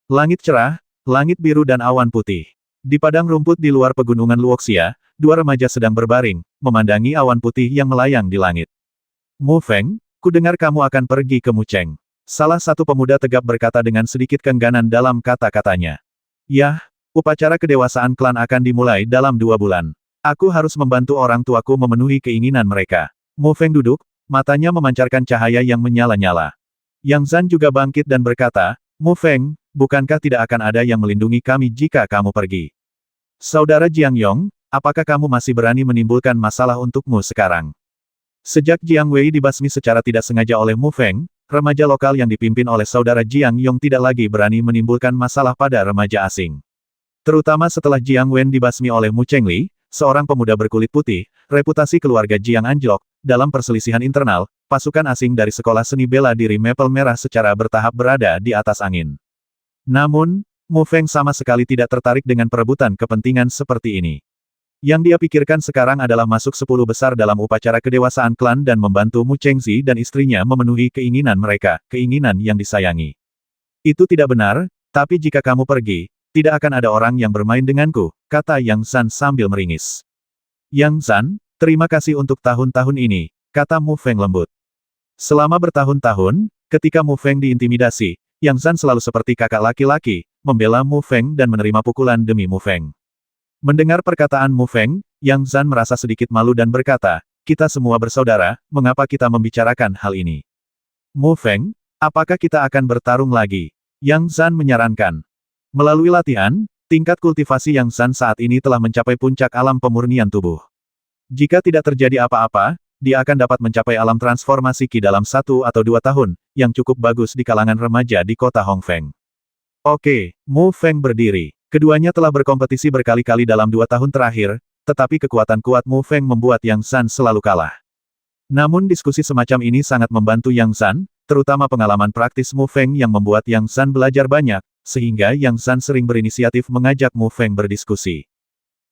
Langit cerah, langit biru dan awan putih. Di padang rumput di luar pegunungan Luoxia, dua remaja sedang berbaring, memandangi awan putih yang melayang di langit. Mu Feng, kudengar kamu akan pergi ke Mucheng. Salah satu pemuda tegap berkata dengan sedikit keengganan dalam kata-katanya. Yah, upacara kedewasaan klan akan dimulai dalam 2 bulan. Aku harus membantu orang tuaku memenuhi keinginan mereka. Mu Feng duduk, matanya memancarkan cahaya yang menyala-nyala. Yang Zan juga bangkit dan berkata, Mu Feng, bukankah tidak akan ada yang melindungi kami jika kamu pergi? Saudara Jiang Yong, apakah kamu masih berani menimbulkan masalah untukmu sekarang? Sejak Jiang Wei dibasmi secara tidak sengaja oleh Mu Feng, remaja lokal yang dipimpin oleh saudara Jiang Yong tidak lagi berani menimbulkan masalah pada remaja asing. Terutama setelah Jiang Wen dibasmi oleh Mu Chengli, seorang pemuda berkulit putih, reputasi keluarga Jiang anjlok, dalam perselisihan internal, pasukan asing dari sekolah seni bela diri Maple Merah secara bertahap berada di atas angin. Namun, Mu Feng sama sekali tidak tertarik dengan perebutan kepentingan seperti ini. Yang dia pikirkan sekarang adalah masuk 10 besar dalam upacara kedewasaan klan dan membantu Mu Chengzi dan istrinya memenuhi keinginan mereka, keinginan yang disayangi. Itu tidak benar, tapi jika kamu pergi, tidak akan ada orang yang bermain denganku, kata Yang Zan sambil meringis. Yang Zan, terima kasih untuk tahun-tahun ini, kata Mu Feng lembut. Selama bertahun-tahun, ketika Mu Feng diintimidasi, Yang Zan selalu seperti kakak laki-laki, membela Mu Feng dan menerima pukulan demi Mu Feng. Mendengar perkataan Mu Feng, Yang Zan merasa sedikit malu dan berkata, kita semua bersaudara, mengapa kita membicarakan hal ini? Mu Feng, apakah kita akan bertarung lagi? Yang Zan menyarankan. Melalui latihan, tingkat kultivasi Yang Zan saat ini telah mencapai puncak alam pemurnian tubuh. Jika tidak terjadi apa-apa, dia akan dapat mencapai alam transformasi Qi dalam 1 atau 2 tahun, yang cukup bagus di kalangan remaja di kota Hongfeng. Oke, Mu Feng berdiri. Keduanya telah berkompetisi berkali-kali dalam 2 tahun terakhir, tetapi kekuatan kuat Mu Feng membuat Yang Zan selalu kalah. Namun diskusi semacam ini sangat membantu Yang Zan, terutama pengalaman praktis Mu Feng yang membuat Yang Zan belajar banyak, sehingga Yang Zan sering berinisiatif mengajak Mu Feng berdiskusi.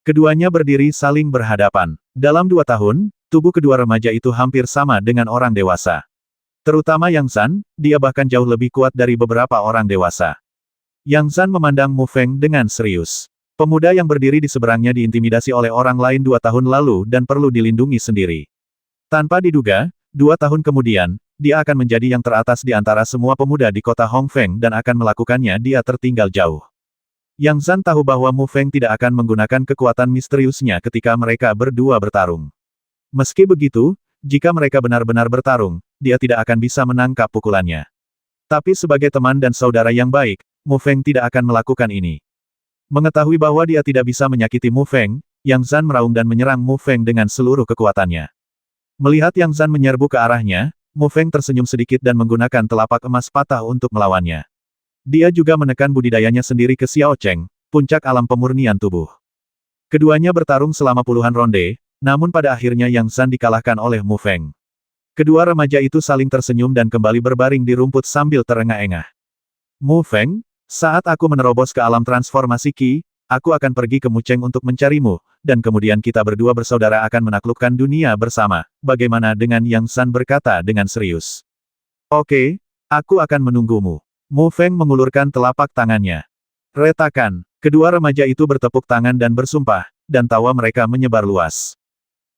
Keduanya berdiri saling berhadapan. Dalam 2 tahun, tubuh kedua remaja itu hampir sama dengan orang dewasa. Terutama Yang Zan, dia bahkan jauh lebih kuat dari beberapa orang dewasa. Yang Zan memandang Mu Feng dengan serius. Pemuda yang berdiri di seberangnya diintimidasi oleh orang lain 2 tahun lalu dan perlu dilindungi sendiri. Tanpa diduga, 2 tahun kemudian, dia akan menjadi yang teratas di antara semua pemuda di kota Hongfeng dan akan melakukannya dia tertinggal jauh. Yang Zan tahu bahwa Mu Feng tidak akan menggunakan kekuatan misteriusnya ketika mereka berdua bertarung. Meski begitu, jika mereka benar-benar bertarung, dia tidak akan bisa menangkap pukulannya. Tapi sebagai teman dan saudara yang baik, Mu Feng tidak akan melakukan ini. Mengetahui bahwa dia tidak bisa menyakiti Mu Feng, Yang Zan meraung dan menyerang Mu Feng dengan seluruh kekuatannya. Melihat Yang Zan menyerbu ke arahnya, Mu Feng tersenyum sedikit dan menggunakan telapak emas patah untuk melawannya. Dia juga menekan budidayanya sendiri ke Xiao Cheng, puncak alam pemurnian tubuh. Keduanya bertarung selama puluhan ronde, namun pada akhirnya Yang Zan dikalahkan oleh Mu Feng. Kedua remaja itu saling tersenyum dan kembali berbaring di rumput sambil terengah-engah. Mu Feng, saat aku menerobos ke alam transformasi Qi, aku akan pergi ke Mucheng untuk mencarimu, dan kemudian kita berdua bersaudara akan menaklukkan dunia bersama. Bagaimana dengan Yang Zan berkata dengan serius. Oke, aku akan menunggumu. Mu Feng mengulurkan telapak tangannya. Retakan, kedua remaja itu bertepuk tangan dan bersumpah, dan tawa mereka menyebar luas.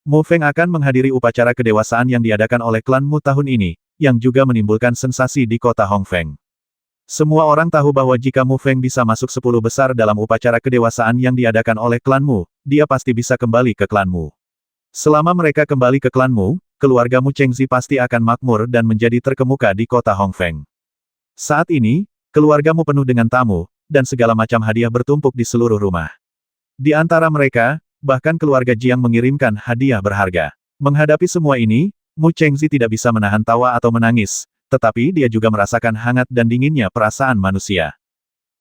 Mu Feng akan menghadiri upacara kedewasaan yang diadakan oleh klan Mu tahun ini, yang juga menimbulkan sensasi di kota Hongfeng. Semua orang tahu bahwa jika Mu Feng bisa masuk 10 besar dalam upacara kedewasaan yang diadakan oleh klan Mu, dia pasti bisa kembali ke klan Mu. Selama mereka kembali ke klan Mu, keluarga Mu Chengzi pasti akan makmur dan menjadi terkemuka di kota Hongfeng. Saat ini, keluargamu penuh dengan tamu, dan segala macam hadiah bertumpuk di seluruh rumah. Di antara mereka, bahkan keluarga Jiang mengirimkan hadiah berharga. Menghadapi semua ini, Mu Chengzi tidak bisa menahan tawa atau menangis, tetapi dia juga merasakan hangat dan dinginnya perasaan manusia.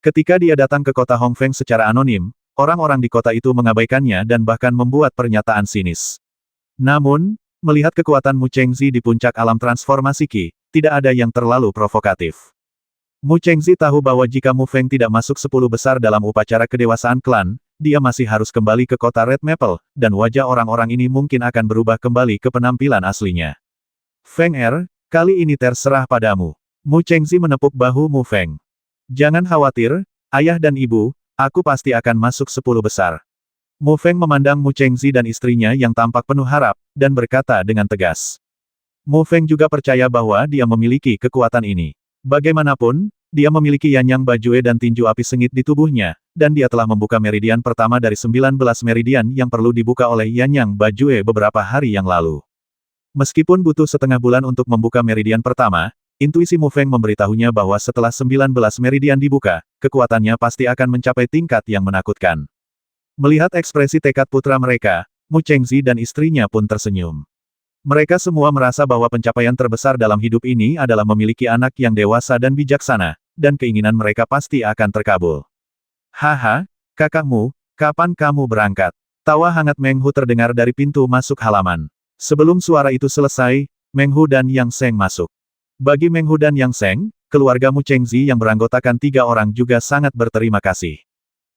Ketika dia datang ke kota Hongfeng secara anonim, orang-orang di kota itu mengabaikannya dan bahkan membuat pernyataan sinis. Namun, melihat kekuatan Mu Chengzi di puncak alam transformasi Qi, tidak ada yang terlalu provokatif. Mu Chengzi tahu bahwa jika Mu Feng tidak masuk 10 besar dalam upacara kedewasaan klan, dia masih harus kembali ke kota Red Maple, dan wajah orang-orang ini mungkin akan berubah kembali ke penampilan aslinya. Feng Er, kali ini terserah padamu. Mu Chengzi menepuk bahu Mu Feng. Jangan khawatir, ayah dan ibu, aku pasti akan masuk 10 besar. Mu Feng memandang Mu Chengzi dan istrinya yang tampak penuh harap, dan berkata dengan tegas. Mu Feng juga percaya bahwa dia memiliki kekuatan ini. Bagaimanapun, dia memiliki Yanyang Bajue dan tinju api sengit di tubuhnya, dan dia telah membuka meridian pertama dari 19 meridian yang perlu dibuka oleh Yanyang Bajue beberapa hari yang lalu. Meskipun butuh setengah bulan untuk membuka meridian pertama, intuisi Mu Feng memberitahunya bahwa setelah 19 meridian dibuka, kekuatannya pasti akan mencapai tingkat yang menakutkan. Melihat ekspresi tekad putra mereka, Mu Chengzi dan istrinya pun tersenyum. Mereka semua merasa bahwa pencapaian terbesar dalam hidup ini adalah memiliki anak yang dewasa dan bijaksana, dan keinginan mereka pasti akan terkabul. Haha, kakakmu, kapan kamu berangkat? Tawa hangat Meng Hu terdengar dari pintu masuk halaman. Sebelum suara itu selesai, Meng Hu dan Yang Seng masuk. Bagi Meng Hu dan Yang Seng, keluarga Mu Chengzi yang beranggotakan 3 orang juga sangat berterima kasih.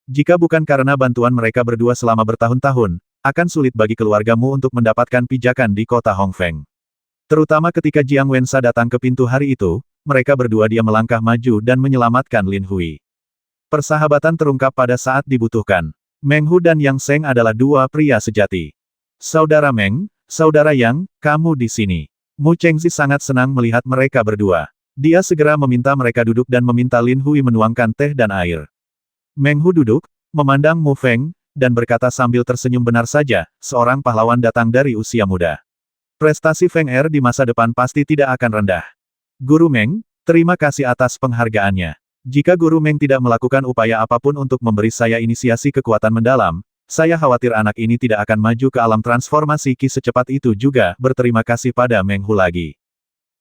Jika bukan karena bantuan mereka berdua selama bertahun-tahun, akan sulit bagi keluargamu untuk mendapatkan pijakan di kota Hongfeng. Terutama ketika Jiang Wensa datang ke pintu hari itu, mereka berdua dia melangkah maju dan menyelamatkan Lin Hui. Persahabatan terungkap pada saat dibutuhkan. Meng Hu dan Yang Seng adalah 2 pria sejati. Saudara Meng, saudara Yang, kamu di sini. Mu Chengzi sangat senang melihat mereka berdua. Dia segera meminta mereka duduk dan meminta Lin Hui menuangkan teh dan air. Meng Hu duduk, memandang Mu Feng, dan berkata sambil tersenyum, benar saja, seorang pahlawan datang dari usia muda. Prestasi Feng Er di masa depan pasti tidak akan rendah. Guru Meng, terima kasih atas penghargaannya. Jika Guru Meng tidak melakukan upaya apapun untuk memberi saya inisiasi kekuatan mendalam, saya khawatir anak ini tidak akan maju ke alam transformasi Qi secepat itu juga. Berterima kasih pada Meng Hu lagi.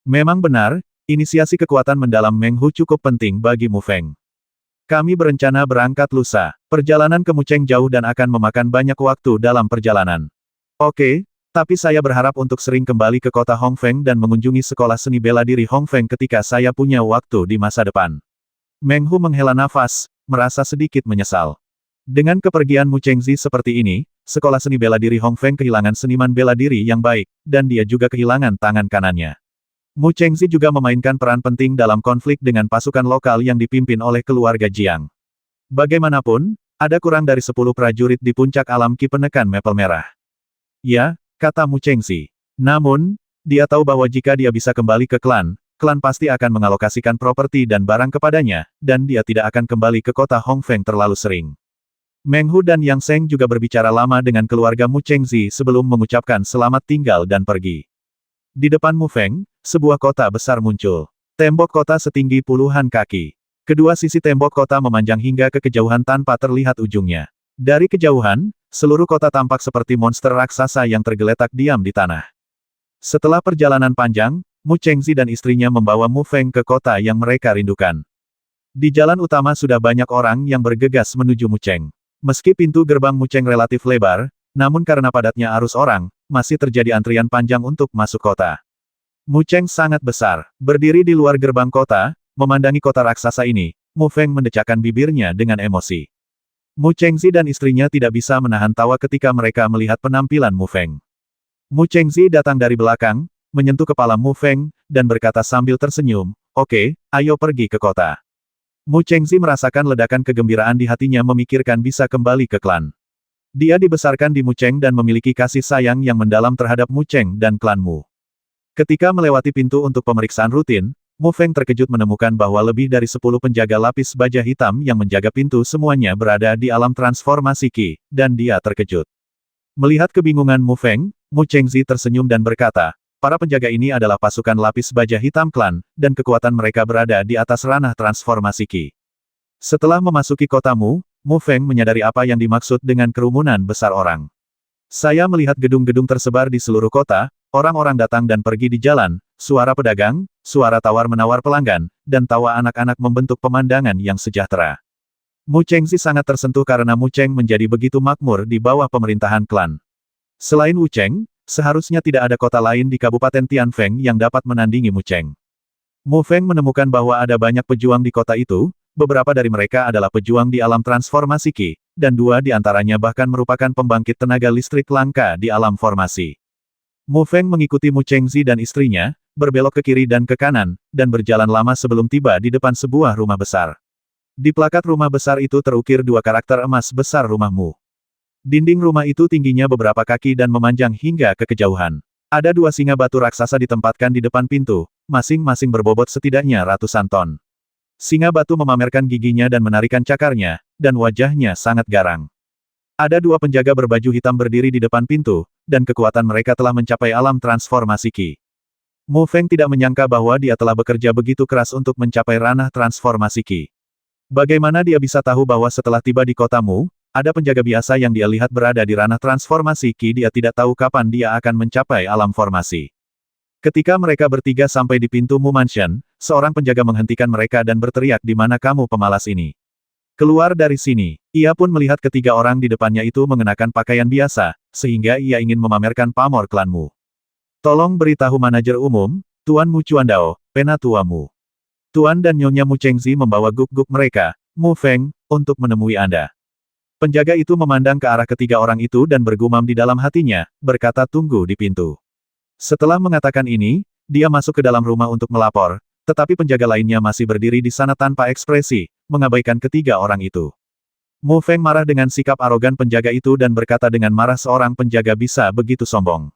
Memang benar, inisiasi kekuatan mendalam Meng Hu cukup penting bagi Mu Feng. Kami berencana berangkat lusa. Perjalanan ke Mucheng jauh dan akan memakan banyak waktu dalam perjalanan. Oke, tapi saya berharap untuk sering kembali ke kota Hongfeng dan mengunjungi sekolah seni bela diri Hongfeng ketika saya punya waktu di masa depan. Meng Hu menghela nafas, merasa sedikit menyesal. Dengan kepergian Mu Chengzi seperti ini, sekolah seni bela diri Hongfeng kehilangan seniman bela diri yang baik, dan dia juga kehilangan tangan kanannya. Mu Chengzi juga memainkan peran penting dalam konflik dengan pasukan lokal yang dipimpin oleh keluarga Jiang. Bagaimanapun, ada kurang dari 10 prajurit di puncak alam Qi penekan Maple Merah. Ya, kata Mu Chengzi. Namun, dia tahu bahwa jika dia bisa kembali ke klan pasti akan mengalokasikan properti dan barang kepadanya, dan dia tidak akan kembali ke kota Hongfeng terlalu sering. Meng Hu dan Yang Seng juga berbicara lama dengan keluarga Mu Chengzi sebelum mengucapkan selamat tinggal dan pergi. Di depan Mu Feng, sebuah kota besar muncul. Tembok kota setinggi puluhan kaki. Kedua sisi tembok kota memanjang hingga ke kejauhan tanpa terlihat ujungnya. Dari kejauhan, seluruh kota tampak seperti monster raksasa yang tergeletak diam di tanah. Setelah perjalanan panjang, Mu Chengzi dan istrinya membawa Mu Feng ke kota yang mereka rindukan. Di jalan utama sudah banyak orang yang bergegas menuju Mucheng. Meski pintu gerbang Mucheng relatif lebar, namun karena padatnya arus orang, masih terjadi antrian panjang untuk masuk kota. Mucheng sangat besar. Berdiri di luar gerbang kota, memandangi kota raksasa ini, Mu Feng mendecakkan bibirnya dengan emosi. Mu Chengzi dan istrinya tidak bisa menahan tawa ketika mereka melihat penampilan Mu Feng. Mu Chengzi datang dari belakang, menyentuh kepala Mu Feng, dan berkata sambil tersenyum, "Oke, ayo pergi ke kota." Mu Chengzi merasakan ledakan kegembiraan di hatinya memikirkan bisa kembali ke klan. Dia dibesarkan di Mucheng dan memiliki kasih sayang yang mendalam terhadap Mucheng dan klan Mu. Ketika melewati pintu untuk pemeriksaan rutin, Mu Feng terkejut menemukan bahwa lebih dari 10 penjaga lapis baja hitam yang menjaga pintu semuanya berada di alam transformasi Qi, dan dia terkejut. Melihat kebingungan Mu Feng, Mu Chengzi tersenyum dan berkata, para penjaga ini adalah pasukan lapis baja hitam klan, dan kekuatan mereka berada di atas ranah transformasi Qi. Setelah memasuki kota Mu Feng menyadari apa yang dimaksud dengan kerumunan besar orang. Saya melihat gedung-gedung tersebar di seluruh kota, orang-orang datang dan pergi di jalan, suara pedagang, suara tawar-menawar pelanggan, dan tawa anak-anak membentuk pemandangan yang sejahtera. Mu Chengzi sangat tersentuh karena Mu Cheng menjadi begitu makmur di bawah pemerintahan klan. Selain Wu Cheng, seharusnya tidak ada kota lain di Kabupaten Tianfeng yang dapat menandingi Mu Cheng. Mu Feng menemukan bahwa ada banyak pejuang di kota itu, beberapa dari mereka adalah pejuang di alam transformasi Qi, dan 2 di antaranya bahkan merupakan pembangkit tenaga listrik langka di alam formasi. Mu Feng mengikuti Mu Chengzi dan istrinya, berbelok ke kiri dan ke kanan, dan berjalan lama sebelum tiba di depan sebuah rumah besar. Di plakat rumah besar itu terukir dua karakter emas besar rumahmu. Dinding rumah itu tingginya beberapa kaki dan memanjang hingga ke kejauhan. Ada dua singa batu raksasa ditempatkan di depan pintu, masing-masing berbobot setidaknya ratusan ton. Singa batu memamerkan giginya dan menarikan cakarnya, dan wajahnya sangat garang. Ada dua penjaga berbaju hitam berdiri di depan pintu, dan kekuatan mereka telah mencapai alam transformasi Qi. Mu Feng tidak menyangka bahwa dia telah bekerja begitu keras untuk mencapai ranah transformasi Qi. Bagaimana dia bisa tahu bahwa setelah tiba di kota Mu, ada penjaga biasa yang dia lihat berada di ranah transformasi Qi? Dia tidak tahu kapan dia akan mencapai alam formasi. Ketika mereka bertiga sampai di pintu Mu Mansion, seorang penjaga menghentikan mereka dan berteriak, "Di mana kamu pemalas ini? Keluar dari sini." Ia pun melihat ketiga orang di depannya itu mengenakan pakaian biasa, sehingga ia ingin memamerkan pamor klanmu. "Tolong beritahu manajer umum, Tuan Mu Chuandao, penatua Mu. Tuan dan Nyonya Mu Chengzi membawa guk-guk mereka, Mu Feng, untuk menemui Anda." Penjaga itu memandang ke arah ketiga orang itu dan bergumam di dalam hatinya, berkata, "Tunggu di pintu." Setelah mengatakan ini, dia masuk ke dalam rumah untuk melapor, tetapi penjaga lainnya masih berdiri di sana tanpa ekspresi, mengabaikan ketiga orang itu. Mu Feng marah dengan sikap arogan penjaga itu dan berkata dengan marah, "Seorang penjaga bisa begitu sombong."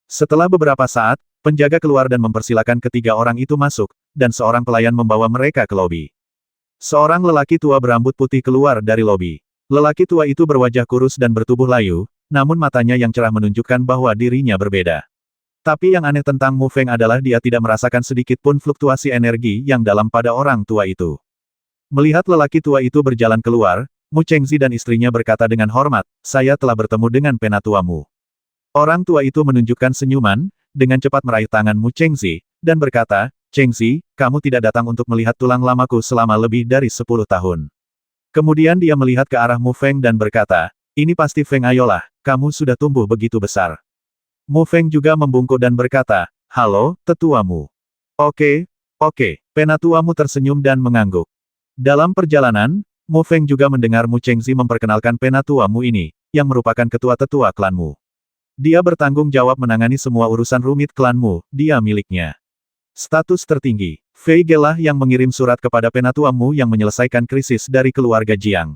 Setelah beberapa saat, penjaga keluar dan mempersilakan ketiga orang itu masuk, dan seorang pelayan membawa mereka ke lobi. Seorang lelaki tua berambut putih keluar dari lobi. Lelaki tua itu berwajah kurus dan bertubuh layu, namun matanya yang cerah menunjukkan bahwa dirinya berbeda. Tapi yang aneh tentang Mu Feng adalah dia tidak merasakan sedikit pun fluktuasi energi yang dalam pada orang tua itu. Melihat lelaki tua itu berjalan keluar, Mu Chengzi dan istrinya berkata dengan hormat, "Saya telah bertemu dengan penatuamu." Orang tua itu menunjukkan senyuman, dengan cepat meraih tangan Mu Chengzi, dan berkata, "Chengzi, kamu tidak datang untuk melihat tulang lamaku selama lebih dari 10 tahun. Kemudian dia melihat ke arah Mu Feng dan berkata, "Ini pasti Feng, ayolah, kamu sudah tumbuh begitu besar." Mu Feng juga membungkuk dan berkata, "Halo, tetuamu." Oke, penatuamu tersenyum dan mengangguk. Dalam perjalanan, Mu Feng juga mendengar Mu Chengzi memperkenalkan penatuamu ini, yang merupakan ketua tetua klanmu. Dia bertanggung jawab menangani semua urusan rumit klanmu, dia miliknya. Status tertinggi. Fei Gelah yang mengirim surat kepada penatuamu yang menyelesaikan krisis dari keluarga Jiang.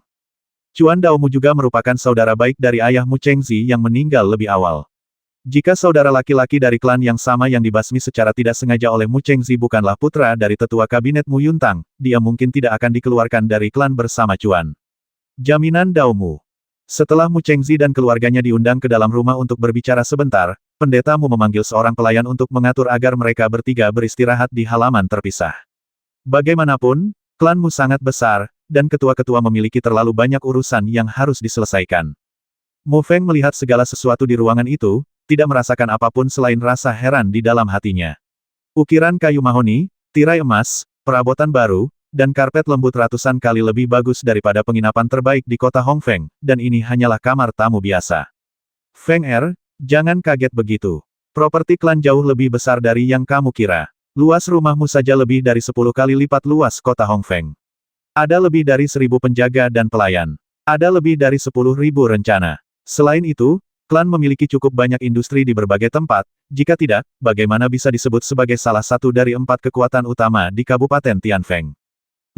Chuan Daomu juga merupakan saudara baik dari ayah Mu Chengzi yang meninggal lebih awal. Jika saudara laki-laki dari klan yang sama yang dibasmi secara tidak sengaja oleh Mu Chengzi bukanlah putra dari tetua kabinet Mu Yuntang, dia mungkin tidak akan dikeluarkan dari klan bersama Chuan. Jaminan Daomu. Setelah Mu Chengzi dan keluarganya diundang ke dalam rumah untuk berbicara sebentar, pendeta Mu memanggil seorang pelayan untuk mengatur agar mereka bertiga beristirahat di halaman terpisah. Bagaimanapun, klan Mu sangat besar, dan ketua-ketua memiliki terlalu banyak urusan yang harus diselesaikan. Mu Feng melihat segala sesuatu di ruangan itu, tidak merasakan apapun selain rasa heran di dalam hatinya. Ukiran kayu mahoni, tirai emas, perabotan baru, dan karpet lembut ratusan kali lebih bagus daripada penginapan terbaik di kota Hongfeng, dan ini hanyalah kamar tamu biasa. Feng jangan kaget begitu. Properti klan jauh lebih besar dari yang kamu kira. Luas rumahmu saja lebih dari 10 kali lipat luas kota Hongfeng. Ada lebih dari 1.000 penjaga dan pelayan. Ada lebih dari 10.000 rencana. Selain itu, klan memiliki cukup banyak industri di berbagai tempat, jika tidak, bagaimana bisa disebut sebagai salah satu dari 4 kekuatan utama di Kabupaten Tianfeng.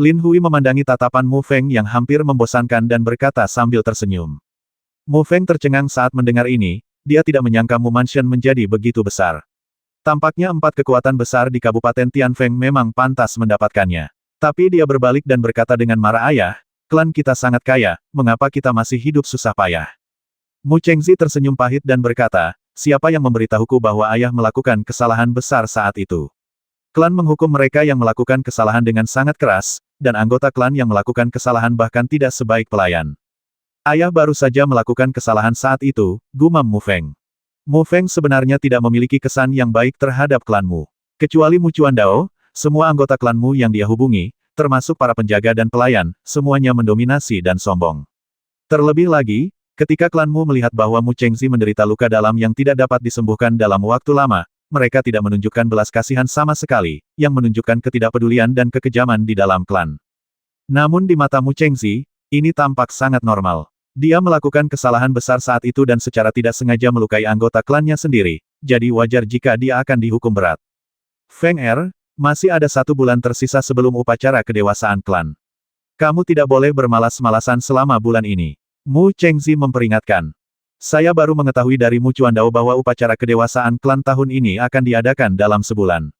Lin Hui memandangi tatapan Mu Feng yang hampir membosankan dan berkata sambil tersenyum. Mu Feng tercengang saat mendengar ini, dia tidak menyangka Mu Mansion menjadi begitu besar. Tampaknya 4 kekuatan besar di Kabupaten Tianfeng memang pantas mendapatkannya. Tapi dia berbalik dan berkata dengan marah, "Ayah, klan kita sangat kaya, mengapa kita masih hidup susah payah?" Mu Chengzi tersenyum pahit dan berkata, "Siapa yang memberitahuku bahwa ayah melakukan kesalahan besar saat itu?" Klan menghukum mereka yang melakukan kesalahan dengan sangat keras, dan anggota klan yang melakukan kesalahan bahkan tidak sebaik pelayan. Ayah baru saja melakukan kesalahan saat itu, gumam Mu Feng. Mu Feng sebenarnya tidak memiliki kesan yang baik terhadap klanmu. Kecuali Mu Chuandao, semua anggota klanmu yang dia hubungi, termasuk para penjaga dan pelayan, semuanya mendominasi dan sombong. Terlebih lagi, ketika klanmu melihat bahwa Mu Chengzi menderita luka dalam yang tidak dapat disembuhkan dalam waktu lama, mereka tidak menunjukkan belas kasihan sama sekali, yang menunjukkan ketidakpedulian dan kekejaman di dalam klan. Namun di mata Mu Chengzi, ini tampak sangat normal. Dia melakukan kesalahan besar saat itu dan secara tidak sengaja melukai anggota klannya sendiri, jadi wajar jika dia akan dihukum berat. Feng masih ada 1 bulan tersisa sebelum upacara kedewasaan klan. Kamu tidak boleh bermalas-malasan selama bulan ini. Mu Chengzi memperingatkan. Saya baru mengetahui dari Mu Chuandao bahwa upacara kedewasaan klan tahun ini akan diadakan dalam sebulan.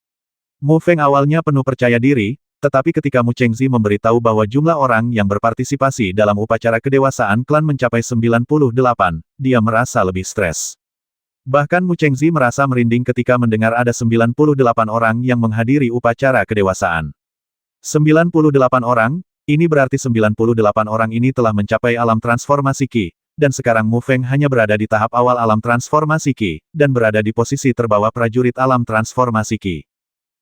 Mu Feng awalnya penuh percaya diri, tetapi ketika Mu Chengzi memberitahu bahwa jumlah orang yang berpartisipasi dalam upacara kedewasaan klan mencapai 98, dia merasa lebih stres. Bahkan Mu Chengzi merasa merinding ketika mendengar ada 98 orang yang menghadiri upacara kedewasaan. 98 orang, ini berarti 98 orang ini telah mencapai alam transformasi Qi, dan sekarang Mu Feng hanya berada di tahap awal alam transformasi Qi, dan berada di posisi terbawah prajurit alam transformasi Qi.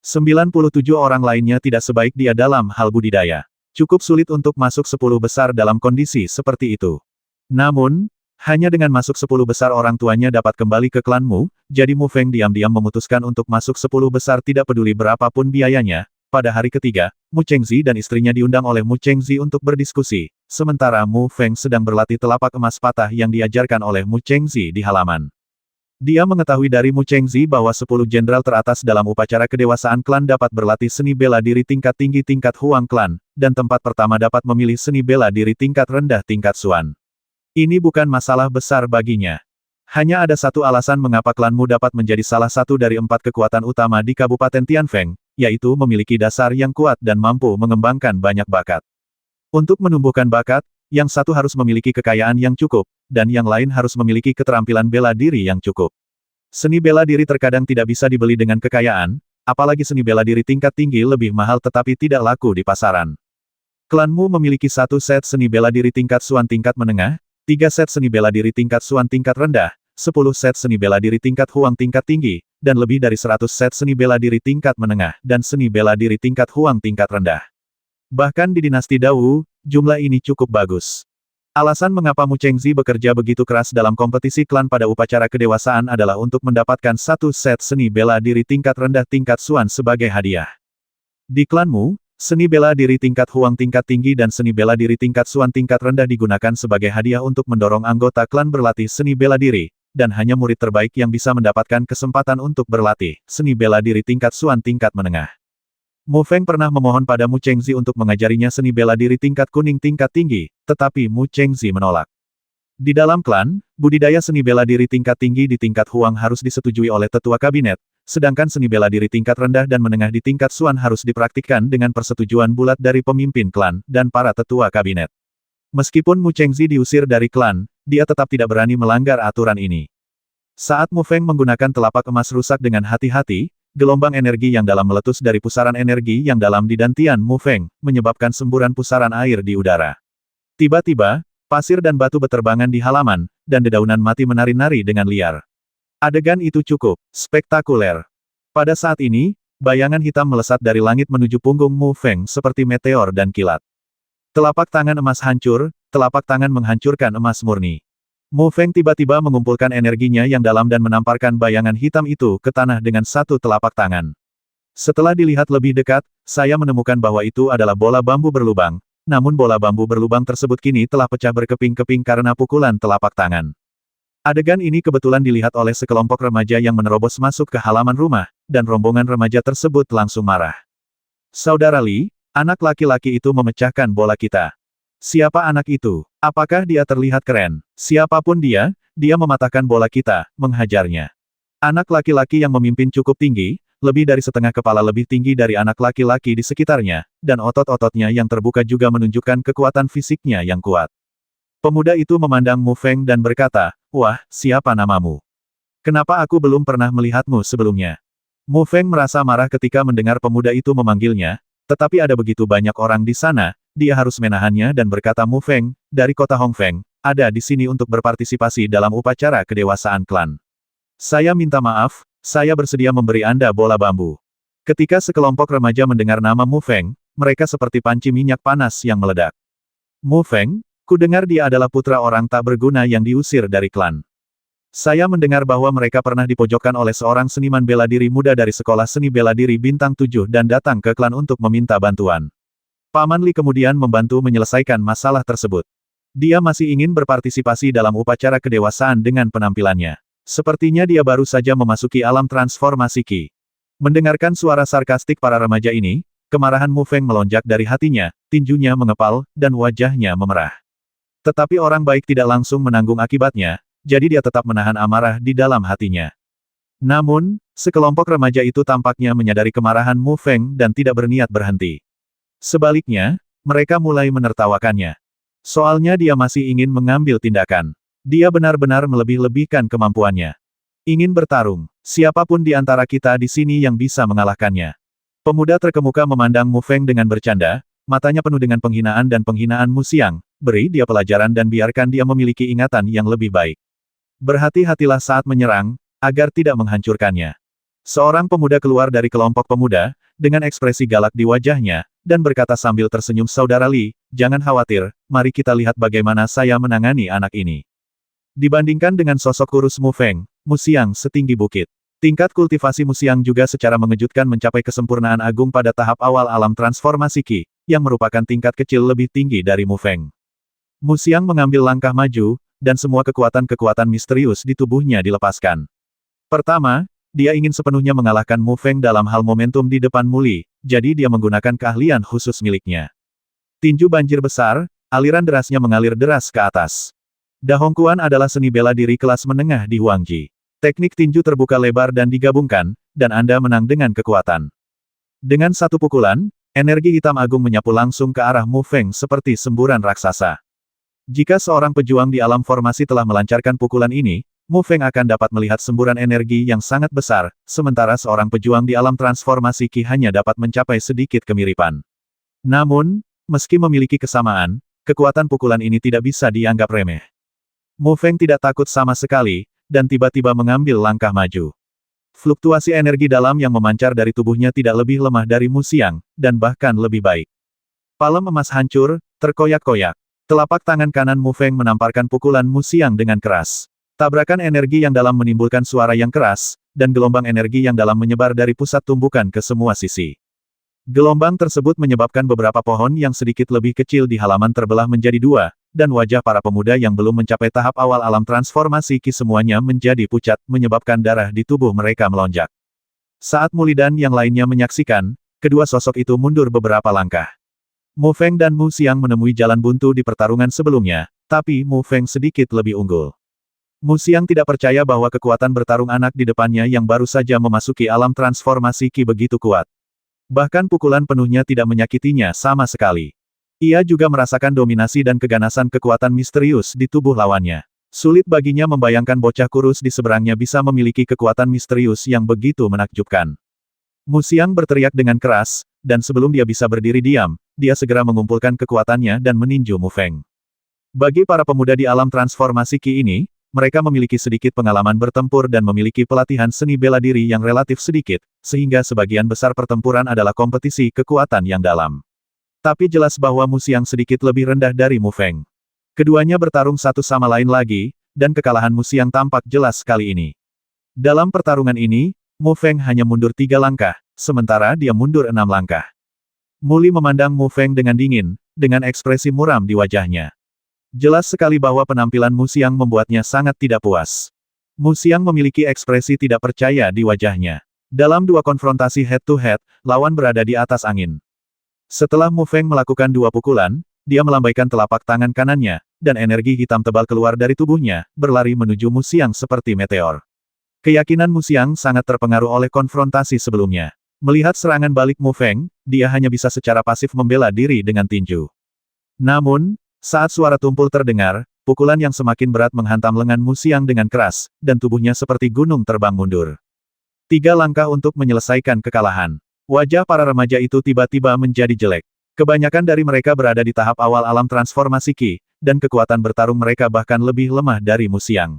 97 orang lainnya tidak sebaik dia dalam hal budidaya. Cukup sulit untuk masuk 10 besar dalam kondisi seperti itu. Namun, hanya dengan masuk 10 besar orang tuanya dapat kembali ke klanmu, jadi Mu Feng diam-diam memutuskan untuk masuk 10 besar tidak peduli berapapun biayanya. Pada hari ketiga, Mu Chengzi dan istrinya diundang oleh Mu Chengzi untuk berdiskusi, sementara Mu Feng sedang berlatih telapak emas patah yang diajarkan oleh Mu Chengzi di halaman. Dia mengetahui dari Mu Chengzi bahwa 10 jenderal teratas dalam upacara kedewasaan klan dapat berlatih seni bela diri tingkat tinggi tingkat Huang klan, dan tempat pertama dapat memilih seni bela diri tingkat rendah tingkat Xuan. Ini bukan masalah besar baginya. Hanya ada satu alasan mengapa klanmu dapat menjadi salah satu dari 4 kekuatan utama di Kabupaten Tianfeng, yaitu memiliki dasar yang kuat dan mampu mengembangkan banyak bakat. Untuk menumbuhkan bakat, yang satu harus memiliki kekayaan yang cukup, dan yang lain harus memiliki keterampilan bela diri yang cukup. Seni bela diri terkadang tidak bisa dibeli dengan kekayaan, apalagi seni bela diri tingkat tinggi lebih mahal tetapi tidak laku di pasaran. Klanmu memiliki 1 set seni bela diri tingkat Xuan tingkat menengah, 3 set seni bela diri tingkat Xuan tingkat rendah, 10 set seni bela diri tingkat Huang tingkat tinggi, dan lebih dari 100 set seni bela diri tingkat menengah dan seni bela diri tingkat Huang tingkat rendah. Bahkan di dinasti Dou, jumlah ini cukup bagus. Alasan mengapa Mu Chengzi bekerja begitu keras dalam kompetisi klan pada upacara kedewasaan adalah untuk mendapatkan 1 set seni bela diri tingkat rendah tingkat Xuan sebagai hadiah. Di klanmu, seni bela diri tingkat Huang tingkat tinggi dan seni bela diri tingkat Xuan tingkat rendah digunakan sebagai hadiah untuk mendorong anggota klan berlatih seni bela diri, dan hanya murid terbaik yang bisa mendapatkan kesempatan untuk berlatih seni bela diri tingkat Xuan tingkat menengah. Mu Feng pernah memohon pada Mu Chengzi untuk mengajarinya seni bela diri tingkat kuning tingkat tinggi, tetapi Mu Chengzi menolak. Di dalam klan, budidaya seni bela diri tingkat tinggi di tingkat Huang harus disetujui oleh tetua kabinet, sedangkan seni bela diri tingkat rendah dan menengah di tingkat Xuan harus dipraktikkan dengan persetujuan bulat dari pemimpin klan dan para tetua kabinet. Meskipun Mu Chengzi diusir dari klan, dia tetap tidak berani melanggar aturan ini. Saat Mu Feng menggunakan telapak emas rusak dengan hati-hati, gelombang energi yang dalam meletus dari pusaran energi yang dalam di dantian Mu Feng, menyebabkan semburan pusaran air di udara. Tiba-tiba, pasir dan batu beterbangan di halaman, dan dedaunan mati menari-nari dengan liar. Adegan itu cukup spektakuler. Pada saat ini, bayangan hitam melesat dari langit menuju punggung Mu Feng seperti meteor dan kilat. Telapak tangan emas hancur, telapak tangan menghancurkan emas murni. Mu Feng tiba-tiba mengumpulkan energinya yang dalam dan menamparkan bayangan hitam itu ke tanah dengan satu telapak tangan. Setelah dilihat lebih dekat, saya menemukan bahwa itu adalah bola bambu berlubang, namun bola bambu berlubang tersebut kini telah pecah berkeping-keping karena pukulan telapak tangan. Adegan ini kebetulan dilihat oleh sekelompok remaja yang menerobos masuk ke halaman rumah, dan rombongan remaja tersebut langsung marah. Saudara Li, anak laki-laki itu memecahkan bola kita. Siapa anak itu? Apakah dia terlihat keren? Siapapun dia, dia mematahkan bola kita, menghajarnya. Anak laki-laki yang memimpin cukup tinggi, lebih dari setengah kepala lebih tinggi dari anak laki-laki di sekitarnya, dan otot-ototnya yang terbuka juga menunjukkan kekuatan fisiknya yang kuat. Pemuda itu memandang Mu Feng dan berkata, "Wah, siapa namamu? Kenapa aku belum pernah melihatmu sebelumnya?" Mu Feng merasa marah ketika mendengar pemuda itu memanggilnya, tetapi ada begitu banyak orang di sana, dia harus menahannya dan berkata, "Mu Feng, dari kota Hong Feng, ada di sini untuk berpartisipasi dalam upacara kedewasaan klan. Saya minta maaf, saya bersedia memberi Anda bola bambu." Ketika sekelompok remaja mendengar nama Mu Feng, mereka seperti panci minyak panas yang meledak. "Mu Feng, kudengar dia adalah putra orang tak berguna yang diusir dari klan. Saya mendengar bahwa mereka pernah dipojokkan oleh seorang seniman bela diri muda dari sekolah seni bela diri bintang 7 dan datang ke klan untuk meminta bantuan. Paman Li kemudian membantu menyelesaikan masalah tersebut. Dia masih ingin berpartisipasi dalam upacara kedewasaan dengan penampilannya. Sepertinya dia baru saja memasuki alam transformasi Qi." Mendengarkan suara sarkastik para remaja ini, kemarahan Mu Feng melonjak dari hatinya, tinjunya mengepal, dan wajahnya memerah. Tetapi orang baik tidak langsung menanggung akibatnya, jadi dia tetap menahan amarah di dalam hatinya. Namun, sekelompok remaja itu tampaknya menyadari kemarahan Mu Feng dan tidak berniat berhenti. Sebaliknya, mereka mulai menertawakannya. Soalnya dia masih ingin mengambil tindakan. Dia benar-benar melebih-lebihkan kemampuannya. Ingin bertarung, siapapun di antara kita di sini yang bisa mengalahkannya. Pemuda terkemuka memandang Mu Feng dengan bercanda, matanya penuh dengan penghinaan dan penghinaan Mu Xiang. Beri dia pelajaran dan biarkan dia memiliki ingatan yang lebih baik. Berhati-hatilah saat menyerang, agar tidak menghancurkannya. Seorang pemuda keluar dari kelompok pemuda, dengan ekspresi galak di wajahnya, dan berkata sambil tersenyum, "Saudara Li, jangan khawatir, mari kita lihat bagaimana saya menangani anak ini." Dibandingkan dengan sosok kurus Mu Feng, Mu Xiang setinggi bukit. Tingkat kultivasi Mu Xiang juga secara mengejutkan mencapai kesempurnaan agung pada tahap awal alam transformasi Qi, yang merupakan tingkat kecil lebih tinggi dari Mu Feng. Mu Xiang mengambil langkah maju, dan semua kekuatan-kekuatan misterius di tubuhnya dilepaskan. Pertama, dia ingin sepenuhnya mengalahkan Mu Feng dalam hal momentum di depan Mu Li, jadi dia menggunakan keahlian khusus miliknya. Tinju banjir besar, aliran derasnya mengalir deras ke atas. Dahongkuan adalah seni bela diri kelas menengah di Huangji. Teknik tinju terbuka lebar dan digabungkan, dan Anda menang dengan kekuatan. Dengan satu pukulan, energi hitam agung menyapu langsung ke arah Mu Feng seperti semburan raksasa. Jika seorang pejuang di alam formasi telah melancarkan pukulan ini, Mu Feng akan dapat melihat semburan energi yang sangat besar, sementara seorang pejuang di alam transformasi Qi hanya dapat mencapai sedikit kemiripan. Namun, meski memiliki kesamaan, kekuatan pukulan ini tidak bisa dianggap remeh. Mu Feng tidak takut sama sekali, dan tiba-tiba mengambil langkah maju. Fluktuasi energi dalam yang memancar dari tubuhnya tidak lebih lemah dari Mu Xiang, dan bahkan lebih baik. Palem emas hancur, terkoyak-koyak. Telapak tangan kanan Mu Feng menamparkan pukulan Mu Xiang dengan keras. Tabrakan energi yang dalam menimbulkan suara yang keras, dan gelombang energi yang dalam menyebar dari pusat tumbukan ke semua sisi. Gelombang tersebut menyebabkan beberapa pohon yang sedikit lebih kecil di halaman terbelah menjadi dua, dan wajah para pemuda yang belum mencapai tahap awal alam transformasi Qi semuanya menjadi pucat, menyebabkan darah di tubuh mereka melonjak. Saat Mu Li dan yang lainnya menyaksikan, kedua sosok itu mundur beberapa langkah. Mu Feng dan Mu Xiang menemui jalan buntu di pertarungan sebelumnya, tapi Mu Feng sedikit lebih unggul. Mu Xiang tidak percaya bahwa kekuatan bertarung anak di depannya yang baru saja memasuki alam transformasi Qi begitu kuat. Bahkan pukulan penuhnya tidak menyakitinya sama sekali. Ia juga merasakan dominasi dan keganasan kekuatan misterius di tubuh lawannya. Sulit baginya membayangkan bocah kurus di seberangnya bisa memiliki kekuatan misterius yang begitu menakjubkan. Mu Xiang berteriak dengan keras, dan sebelum dia bisa berdiri diam, dia segera mengumpulkan kekuatannya dan meninju Mu Feng. Bagi para pemuda di alam transformasi Qi ini, mereka memiliki sedikit pengalaman bertempur dan memiliki pelatihan seni bela diri yang relatif sedikit, sehingga sebagian besar pertempuran adalah kompetisi kekuatan yang dalam. Tapi jelas bahwa Mu Xiang sedikit lebih rendah dari Mu Feng. Keduanya bertarung satu sama lain lagi, dan kekalahan Mu Xiang tampak jelas kali ini. Dalam pertarungan ini, Mu Feng hanya mundur 3 langkah, sementara dia mundur 6 langkah. Mu Li memandang Mu Feng dengan dingin, dengan ekspresi muram di wajahnya. Jelas sekali bahwa penampilan Mu Xiang membuatnya sangat tidak puas. Mu Xiang memiliki ekspresi tidak percaya di wajahnya. Dalam dua konfrontasi head-to-head, lawan berada di atas angin. Setelah Mu Feng melakukan 2 pukulan, dia melambaikan telapak tangan kanannya, dan energi hitam tebal keluar dari tubuhnya, berlari menuju Mu Xiang seperti meteor. Keyakinan Mu Xiang sangat terpengaruh oleh konfrontasi sebelumnya. Melihat serangan balik Mu Feng, dia hanya bisa secara pasif membela diri dengan tinju. Namun, saat suara tumpul terdengar, pukulan yang semakin berat menghantam lengan Mu Xiang dengan keras, dan tubuhnya seperti gunung terbang mundur. 3 langkah untuk menyelesaikan kekalahan. Wajah para remaja itu tiba-tiba menjadi jelek. Kebanyakan dari mereka berada di tahap awal alam transformasi Qi, dan kekuatan bertarung mereka bahkan lebih lemah dari Mu Xiang.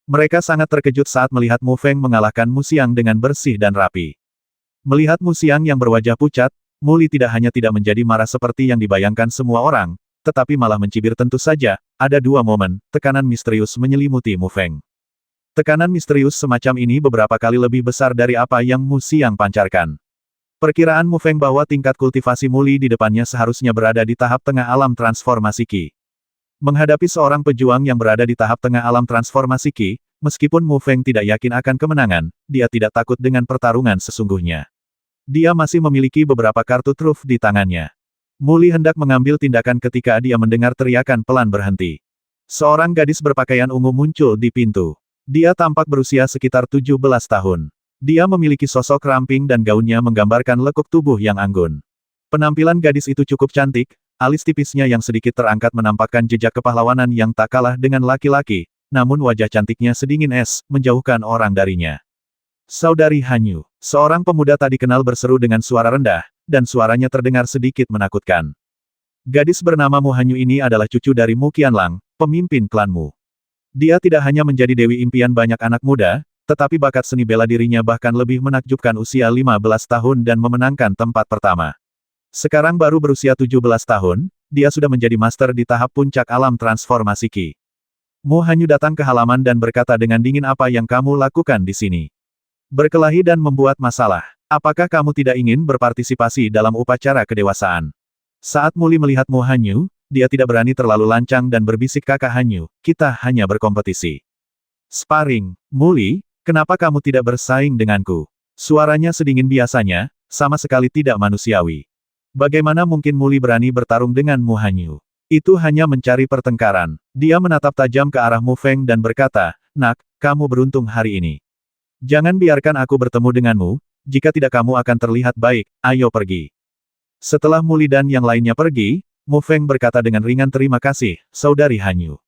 Mereka sangat terkejut saat melihat Mu Feng mengalahkan Mu Xiang dengan bersih dan rapi. Melihat Mu Xiang yang berwajah pucat, Mu Li tidak hanya tidak menjadi marah seperti yang dibayangkan semua orang, tetapi malah mencibir. Tentu saja, ada 2 momen, tekanan misterius menyelimuti Mu Feng. Tekanan misterius semacam ini beberapa kali lebih besar dari apa yang Mu Xiang pancarkan. Perkiraan Mu Feng bahwa tingkat kultivasi Mu Li di depannya seharusnya berada di tahap tengah alam transformasi Qi. Menghadapi seorang pejuang yang berada di tahap tengah alam transformasi Qi, meskipun Mu Feng tidak yakin akan kemenangan, dia tidak takut dengan pertarungan sesungguhnya. Dia masih memiliki beberapa kartu truf di tangannya. Muli hendak mengambil tindakan ketika dia mendengar teriakan pelan berhenti. Seorang gadis berpakaian ungu muncul di pintu. Dia tampak berusia sekitar 17 tahun. Dia memiliki sosok ramping dan gaunnya menggambarkan lekuk tubuh yang anggun. Penampilan gadis itu cukup cantik, alis tipisnya yang sedikit terangkat menampakkan jejak kepahlawanan yang tak kalah dengan laki-laki, namun wajah cantiknya sedingin es, menjauhkan orang darinya. Saudari Hanyu, seorang pemuda tak dikenal berseru dengan suara rendah, dan suaranya terdengar sedikit menakutkan. Gadis bernama Mu Hanyu ini adalah cucu dari Mu Qianlang, pemimpin klanmu. Dia tidak hanya menjadi dewi impian banyak anak muda, tetapi bakat seni bela dirinya bahkan lebih menakjubkan usia 15 tahun dan memenangkan tempat pertama. Sekarang baru berusia 17 tahun, dia sudah menjadi master di tahap puncak alam transformasi Qi. Mu Hanyu datang ke halaman dan berkata dengan dingin, apa yang kamu lakukan di sini? Berkelahi dan membuat masalah. Apakah kamu tidak ingin berpartisipasi dalam upacara kedewasaan? Saat Muli melihat Mu Hanyu, dia tidak berani terlalu lancang dan berbisik, kakak Hanyu, kita hanya berkompetisi. Sparring, Muli, kenapa kamu tidak bersaing denganku? Suaranya sedingin biasanya, sama sekali tidak manusiawi. Bagaimana mungkin Muli berani bertarung dengan Mu Hanyu? Itu hanya mencari pertengkaran. Dia menatap tajam ke arah Mu Feng dan berkata, nak, kamu beruntung hari ini. Jangan biarkan aku bertemu denganmu, jika tidak kamu akan terlihat baik, ayo pergi. Setelah Muli dan yang lainnya pergi, Mu Feng berkata dengan ringan, terima kasih, saudari Hanyu.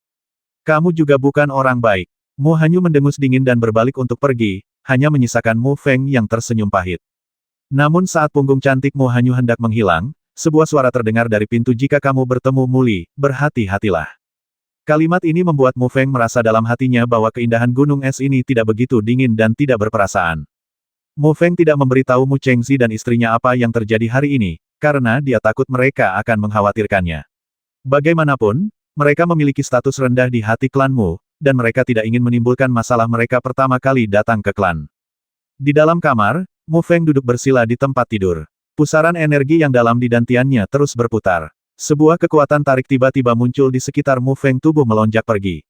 Kamu juga bukan orang baik. Mu Hanyu mendengus dingin dan berbalik untuk pergi, hanya menyisakan Mu Feng yang tersenyum pahit. Namun saat punggung cantik Mu Hanyu hendak menghilang, sebuah suara terdengar dari pintu, jika kamu bertemu Muli, berhati-hatilah. Kalimat ini membuat Mu Feng merasa dalam hatinya bahwa keindahan gunung es ini tidak begitu dingin dan tidak berperasaan. Mu Feng tidak memberitahu Mu Chengzi dan istrinya apa yang terjadi hari ini, karena dia takut mereka akan mengkhawatirkannya. Bagaimanapun, mereka memiliki status rendah di hati klan Mu, dan mereka tidak ingin menimbulkan masalah mereka pertama kali datang ke klan. Di dalam kamar, Mu Feng duduk bersila di tempat tidur. Pusaran energi yang dalam di dantiannya terus berputar. Sebuah kekuatan tarik tiba-tiba muncul di sekitar Mu Feng, tubuh melonjak pergi.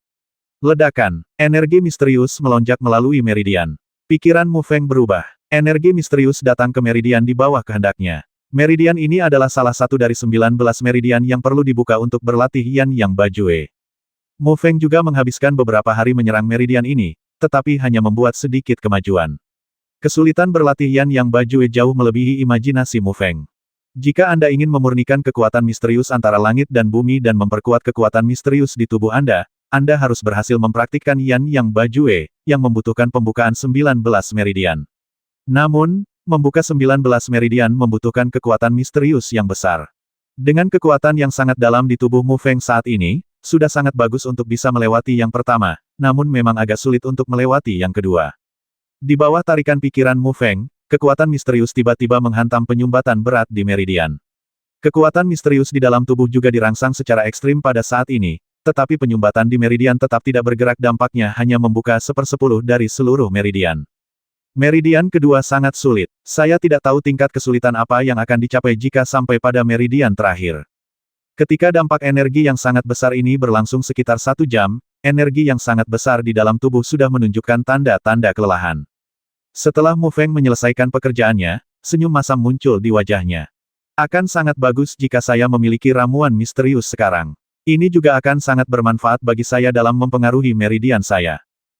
Ledakan, energi misterius melonjak melalui meridian. Pikiran Mu Feng berubah. Energi misterius datang ke meridian di bawah kehendaknya. Meridian ini adalah salah satu dari 19 meridian yang perlu dibuka untuk berlatih Yan Yang Bajue. Mu Feng juga menghabiskan beberapa hari menyerang meridian ini, tetapi hanya membuat sedikit kemajuan. Kesulitan berlatih Yan Yang Bajue jauh melebihi imajinasi Mu Feng. Jika Anda ingin memurnikan kekuatan misterius antara langit dan bumi dan memperkuat kekuatan misterius di tubuh Anda harus berhasil mempraktikkan Yan Yang Bajue, yang membutuhkan pembukaan 19 meridian. Namun, membuka 19 meridian membutuhkan kekuatan misterius yang besar. Dengan kekuatan yang sangat dalam di tubuh Mu Feng saat ini, sudah sangat bagus untuk bisa melewati yang pertama, namun memang agak sulit untuk melewati yang kedua. Di bawah tarikan pikiran Mu Feng, kekuatan misterius tiba-tiba menghantam penyumbatan berat di meridian. Kekuatan misterius di dalam tubuh juga dirangsang secara ekstrim pada saat ini, tetapi penyumbatan di meridian tetap tidak bergerak, dampaknya hanya membuka 1/10 dari seluruh meridian. Meridian kedua sangat sulit. Saya tidak tahu tingkat kesulitan apa yang akan dicapai jika sampai pada meridian terakhir. Ketika dampak energi yang sangat besar ini berlangsung sekitar 1 jam, energi yang sangat besar di dalam tubuh sudah menunjukkan tanda-tanda kelelahan. Setelah Mu Feng menyelesaikan pekerjaannya, senyum masam muncul di wajahnya. Akan sangat bagus jika saya memiliki ramuan misterius sekarang. Ini juga akan sangat bermanfaat bagi saya dalam mempengaruhi meridian saya.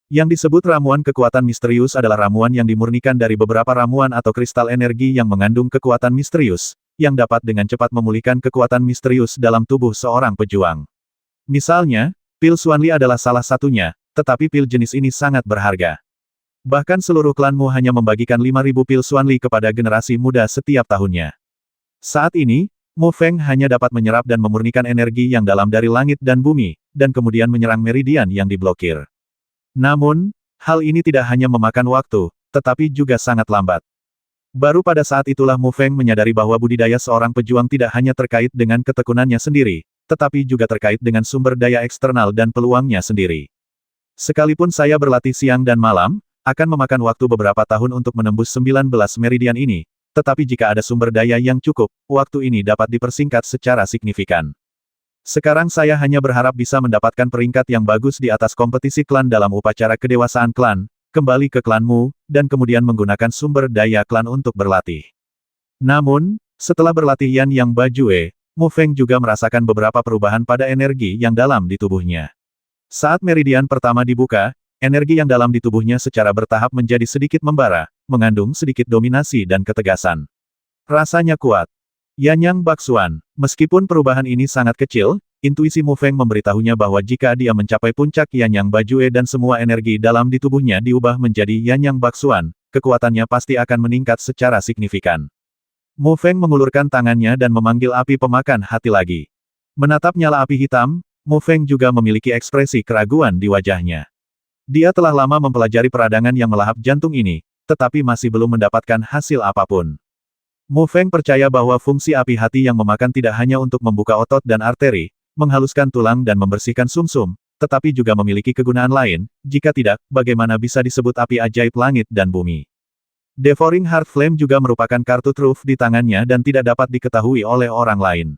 Yang disebut ramuan kekuatan misterius adalah ramuan yang dimurnikan dari beberapa ramuan atau kristal energi yang mengandung kekuatan misterius, yang dapat dengan cepat memulihkan kekuatan misterius dalam tubuh seorang pejuang. Misalnya, pil Xuanli adalah salah satunya, tetapi pil jenis ini sangat berharga. Bahkan seluruh klanmu hanya membagikan 5.000 pil Xuanli kepada generasi muda setiap tahunnya. Saat ini, Mu Feng hanya dapat menyerap dan memurnikan energi yang dalam dari langit dan bumi, dan kemudian menyerang meridian yang diblokir. Namun, hal ini tidak hanya memakan waktu, tetapi juga sangat lambat. Baru pada saat itulah Mu Feng menyadari bahwa budidaya seorang pejuang tidak hanya terkait dengan ketekunannya sendiri, tetapi juga terkait dengan sumber daya eksternal dan peluangnya sendiri. Sekalipun saya berlatih siang dan malam, akan memakan waktu beberapa tahun untuk menembus 19 meridian ini, tetapi jika ada sumber daya yang cukup, waktu ini dapat dipersingkat secara signifikan. Sekarang saya hanya berharap bisa mendapatkan peringkat yang bagus di atas kompetisi klan dalam upacara kedewasaan klan, kembali ke klanmu, dan kemudian menggunakan sumber daya klan untuk berlatih. Namun, setelah berlatih Yan Yang Bajue, Mu Feng juga merasakan beberapa perubahan pada energi yang dalam di tubuhnya. Saat meridian pertama dibuka, energi yang dalam di tubuhnya secara bertahap menjadi sedikit membara, mengandung sedikit dominasi dan ketegasan. Rasanya kuat. Yan Yang Baksuan, meskipun perubahan ini sangat kecil, intuisi Mu Feng memberitahunya bahwa jika dia mencapai puncak Yan Yang Bajue dan semua energi dalam di tubuhnya diubah menjadi Yan Yang Baksuan, kekuatannya pasti akan meningkat secara signifikan. Mu Feng mengulurkan tangannya dan memanggil api pemakan hati lagi. Menatap nyala api hitam, Mu Feng juga memiliki ekspresi keraguan di wajahnya. Dia telah lama mempelajari peradangan yang melahap jantung ini, tetapi masih belum mendapatkan hasil apapun. Mu Feng percaya bahwa fungsi api hati yang memakan tidak hanya untuk membuka otot dan arteri, menghaluskan tulang dan membersihkan sumsum, tetapi juga memiliki kegunaan lain. Jika tidak, bagaimana bisa disebut api ajaib langit dan bumi? Devouring Heart Flame juga merupakan kartu truf di tangannya dan tidak dapat diketahui oleh orang lain.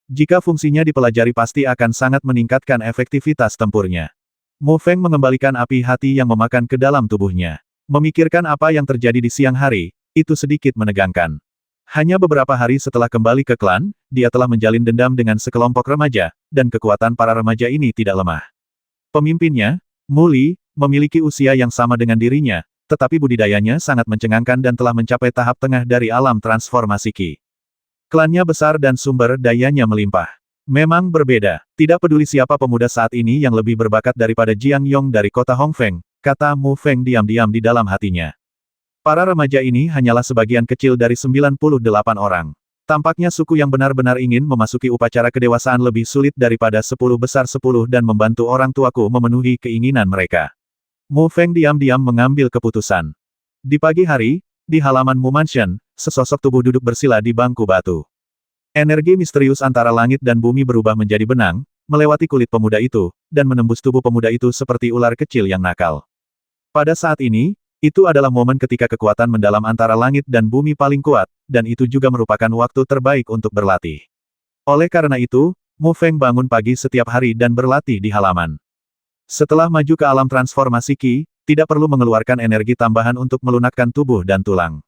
Jika fungsinya dipelajari pasti akan sangat meningkatkan efektivitas tempurnya. Mu Feng mengembalikan api hati yang memakan ke dalam tubuhnya. Memikirkan apa yang terjadi di siang hari, itu sedikit menegangkan. Hanya beberapa hari setelah kembali ke klan, dia telah menjalin dendam dengan sekelompok remaja, dan kekuatan para remaja ini tidak lemah. Pemimpinnya, Mu Li, memiliki usia yang sama dengan dirinya, tetapi budidayanya sangat mencengangkan dan telah mencapai tahap tengah dari alam transformasi Qi. Klannya besar dan sumber dayanya melimpah. Memang berbeda, tidak peduli siapa pemuda saat ini yang lebih berbakat daripada Jiang Yong dari kota Hongfeng, kata Mu Feng diam-diam di dalam hatinya. Para remaja ini hanyalah sebagian kecil dari 98 orang. Tampaknya suku yang benar-benar ingin memasuki upacara kedewasaan lebih sulit daripada 10 besar 10 dan membantu orang tuaku memenuhi keinginan mereka. Mu Feng diam-diam mengambil keputusan. Di pagi hari, di halaman Mu Mansion, sesosok tubuh duduk bersila di bangku batu. Energi misterius antara langit dan bumi berubah menjadi benang, melewati kulit pemuda itu, dan menembus tubuh pemuda itu seperti ular kecil yang nakal. Pada saat ini, itu adalah momen ketika kekuatan mendalam antara langit dan bumi paling kuat, dan itu juga merupakan waktu terbaik untuk berlatih. Oleh karena itu, Mu Feng bangun pagi setiap hari dan berlatih di halaman. Setelah maju ke alam transformasi Qi, tidak perlu mengeluarkan energi tambahan untuk melunakkan tubuh dan tulang.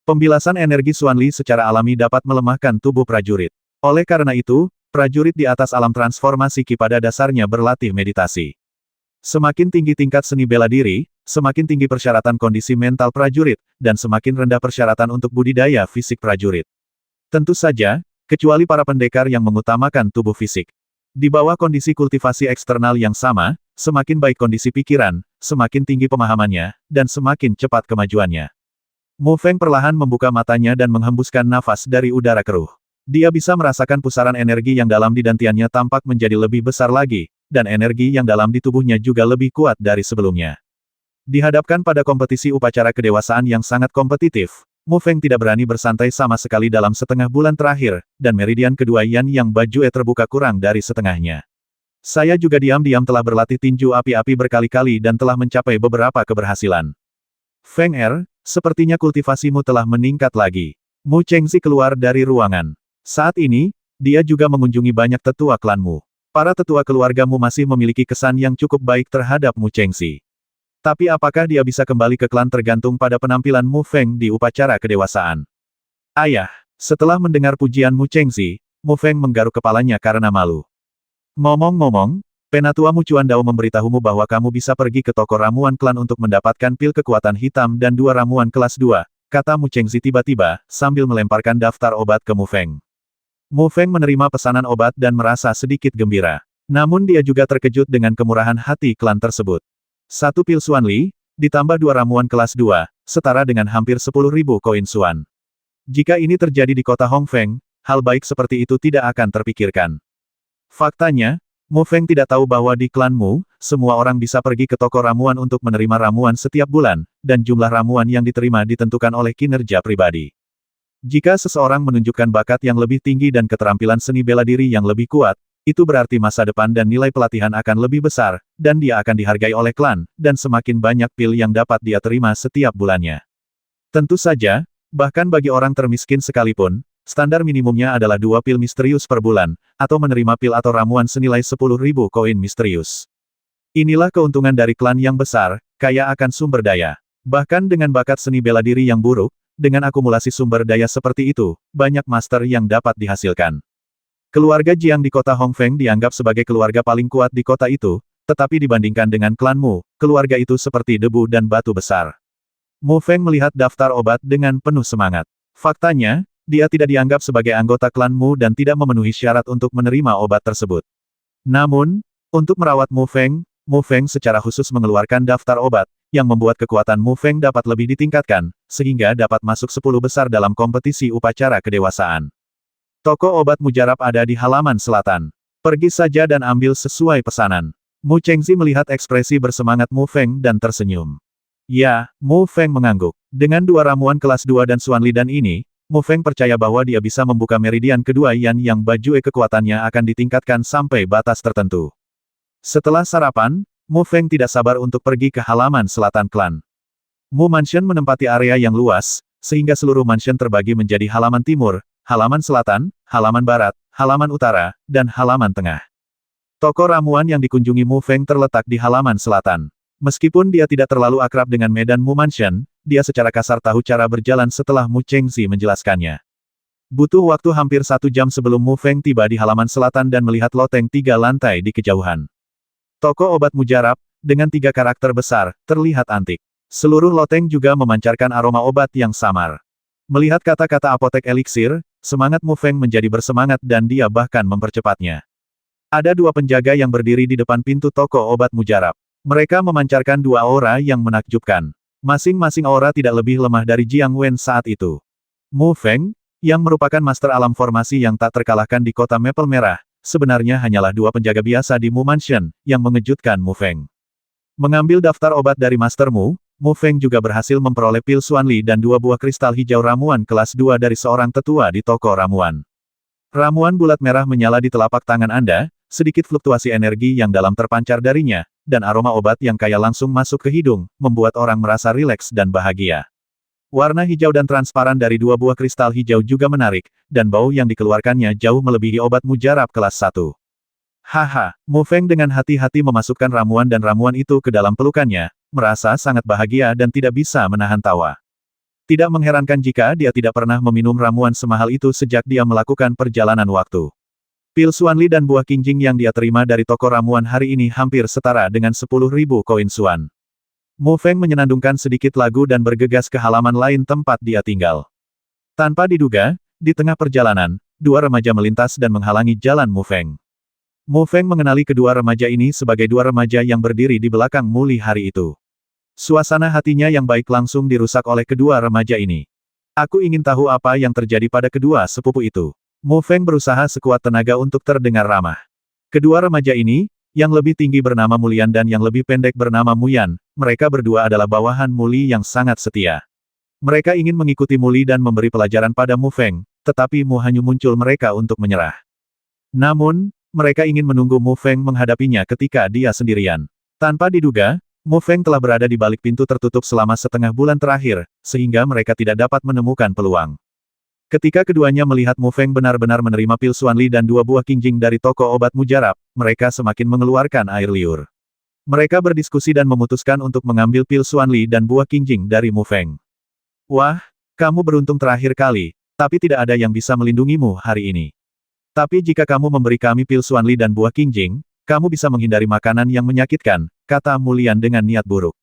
Pembilasan energi Xuan Li secara alami dapat melemahkan tubuh prajurit. Oleh karena itu, prajurit di atas alam transformasi Qi pada dasarnya berlatih meditasi. Semakin tinggi tingkat seni bela diri, semakin tinggi persyaratan kondisi mental prajurit, dan semakin rendah persyaratan untuk budidaya fisik prajurit. Tentu saja, kecuali para pendekar yang mengutamakan tubuh fisik. Di bawah kondisi kultivasi eksternal yang sama, semakin baik kondisi pikiran, semakin tinggi pemahamannya, dan semakin cepat kemajuannya. Mu Feng perlahan membuka matanya dan menghembuskan nafas dari udara keruh. Dia bisa merasakan pusaran energi yang dalam di dantiannya tampak menjadi lebih besar lagi, dan energi yang dalam di tubuhnya juga lebih kuat dari sebelumnya. Dihadapkan pada kompetisi upacara kedewasaan yang sangat kompetitif, Mu Feng tidak berani bersantai sama sekali dalam setengah bulan terakhir, dan meridian kedua Yan Yang Bajue terbuka kurang dari setengahnya. Saya juga diam-diam telah berlatih tinju api-api berkali-kali dan telah mencapai beberapa keberhasilan. Feng Er, sepertinya kultivasimu telah meningkat lagi. Mu Chengxi keluar dari ruangan. Saat ini, dia juga mengunjungi banyak tetua klanmu. Para tetua keluargamu masih memiliki kesan yang cukup baik terhadap Mu Chengxi. Tapi apakah dia bisa kembali ke klan tergantung pada penampilan Mu Feng di upacara kedewasaan. Ayah, setelah mendengar pujian Mu Chengxi, Mu Feng menggaruk kepalanya karena malu. Ngomong-ngomong, Penatua Mu Chuan Dao memberitahumu bahwa kamu bisa pergi ke toko ramuan klan untuk mendapatkan pil kekuatan hitam dan 2 ramuan kelas 2, kata Mu Chengxi tiba-tiba, sambil melemparkan daftar obat ke Mu Feng. Mu Feng menerima pesanan obat dan merasa sedikit gembira. Namun dia juga terkejut dengan kemurahan hati klan tersebut. 1 pil Xuan Li, ditambah 2 ramuan kelas 2, setara dengan hampir 10.000 koin Xuan. Jika ini terjadi di kota Hongfeng, hal baik seperti itu tidak akan terpikirkan. Faktanya, Mu Feng tidak tahu bahwa di klanmu, semua orang bisa pergi ke toko ramuan untuk menerima ramuan setiap bulan, dan jumlah ramuan yang diterima ditentukan oleh kinerja pribadi. Jika seseorang menunjukkan bakat yang lebih tinggi dan keterampilan seni bela diri yang lebih kuat, itu berarti masa depan dan nilai pelatihan akan lebih besar, dan dia akan dihargai oleh klan, dan semakin banyak pil yang dapat dia terima setiap bulannya. Tentu saja, bahkan bagi orang termiskin sekalipun, standar minimumnya adalah 2 pil misterius per bulan, atau menerima pil atau ramuan senilai 10.000 koin misterius. Inilah keuntungan dari klan yang besar, kaya akan sumber daya. Bahkan dengan bakat seni bela diri yang buruk, dengan akumulasi sumber daya seperti itu, banyak master yang dapat dihasilkan. Keluarga Jiang di kota Hongfeng dianggap sebagai keluarga paling kuat di kota itu, tetapi dibandingkan dengan klan Mu, keluarga itu seperti debu dan batu besar. Mu Feng melihat daftar obat dengan penuh semangat. Faktanya, dia tidak dianggap sebagai anggota klan Mu dan tidak memenuhi syarat untuk menerima obat tersebut. Namun, untuk merawat Mu Feng secara khusus mengeluarkan daftar obat, yang membuat kekuatan Mu Feng dapat lebih ditingkatkan, sehingga dapat masuk 10 besar dalam kompetisi upacara kedewasaan. Toko obat mujarab ada di halaman selatan. Pergi saja dan ambil sesuai pesanan. Mu Chengzi melihat ekspresi bersemangat Mu Feng dan tersenyum. Ya, Mu Feng mengangguk. Dengan 2 ramuan kelas 2 dan Xuan Lidan ini, Mu Feng percaya bahwa dia bisa membuka meridian kedua Yan yang baju kekuatannya akan ditingkatkan sampai batas tertentu. Setelah sarapan, Mu Feng tidak sabar untuk pergi ke halaman selatan klan. Mu Mansion menempati area yang luas, sehingga seluruh mansion terbagi menjadi halaman timur, halaman selatan, halaman barat, halaman utara, dan halaman tengah. Toko ramuan yang dikunjungi Mu Feng terletak di halaman selatan. Meskipun dia tidak terlalu akrab dengan medan Mu Mansion, dia secara kasar tahu cara berjalan setelah Mu Chengzi menjelaskannya. Butuh waktu hampir 1 jam sebelum Mu Feng tiba di halaman selatan dan melihat loteng 3 lantai di kejauhan. Toko obat mujarab, dengan 3 karakter besar, terlihat antik. Seluruh loteng juga memancarkan aroma obat yang samar. Melihat kata-kata apotek eliksir, semangat Mu Feng menjadi bersemangat dan dia bahkan mempercepatnya. Ada 2 penjaga yang berdiri di depan pintu toko obat mujarab. Mereka memancarkan 2 aura yang menakjubkan. Masing-masing aura tidak lebih lemah dari Jiang Wen saat itu. Mu Feng, yang merupakan master alam formasi yang tak terkalahkan di kota Maple Merah, sebenarnya hanyalah 2 penjaga biasa di Mu Mansion, yang mengejutkan Mu Feng. Mengambil daftar obat dari Master Mu Feng juga berhasil memperoleh pil Xuanli dan 2 buah kristal hijau ramuan kelas 2 dari seorang tetua di toko ramuan. Ramuan bulat merah menyala di telapak tangan Anda, sedikit fluktuasi energi yang dalam terpancar darinya, dan aroma obat yang kaya langsung masuk ke hidung, membuat orang merasa rileks dan bahagia. Warna hijau dan transparan dari 2 buah kristal hijau juga menarik, dan bau yang dikeluarkannya jauh melebihi obat mujarab kelas 1. Haha, Mu Feng dengan hati-hati memasukkan ramuan dan ramuan itu ke dalam pelukannya, merasa sangat bahagia dan tidak bisa menahan tawa. Tidak mengherankan jika dia tidak pernah meminum ramuan semahal itu sejak dia melakukan perjalanan waktu. Pil Xuanli dan buah Qingjing yang dia terima dari toko ramuan hari ini hampir setara dengan 10.000 koin Xuan. Mu Feng menyenandungkan sedikit lagu dan bergegas ke halaman lain tempat dia tinggal. Tanpa diduga, di tengah perjalanan, 2 remaja melintas dan menghalangi jalan Mu Feng. Mu Feng mengenali kedua remaja ini sebagai 2 remaja yang berdiri di belakang Muli hari itu. Suasana hatinya yang baik langsung dirusak oleh kedua remaja ini. Aku ingin tahu apa yang terjadi pada kedua sepupu itu. Mu Feng berusaha sekuat tenaga untuk terdengar ramah. Kedua remaja ini, yang lebih tinggi bernama Mulian dan yang lebih pendek bernama Muyan, mereka berdua adalah bawahan Muli yang sangat setia. Mereka ingin mengikuti Muli dan memberi pelajaran pada Mu Feng, tetapi Mu hanya muncul mereka untuk menyerah. Namun, mereka ingin menunggu Mu Feng menghadapinya ketika dia sendirian. Tanpa diduga, Mu Feng telah berada di balik pintu tertutup selama setengah bulan terakhir, sehingga mereka tidak dapat menemukan peluang. Ketika keduanya melihat Mu Feng benar-benar menerima pil Xuanli dan 2 buah Qingjing dari toko obat mujarab, mereka semakin mengeluarkan air liur. Mereka berdiskusi dan memutuskan untuk mengambil pil Xuanli dan buah Qingjing dari Mu Feng. Wah, kamu beruntung terakhir kali, tapi tidak ada yang bisa melindungimu hari ini. Tapi jika kamu memberi kami pil Xuanli dan buah Qingjing, kamu bisa menghindari makanan yang menyakitkan, kata Mulian dengan niat buruk.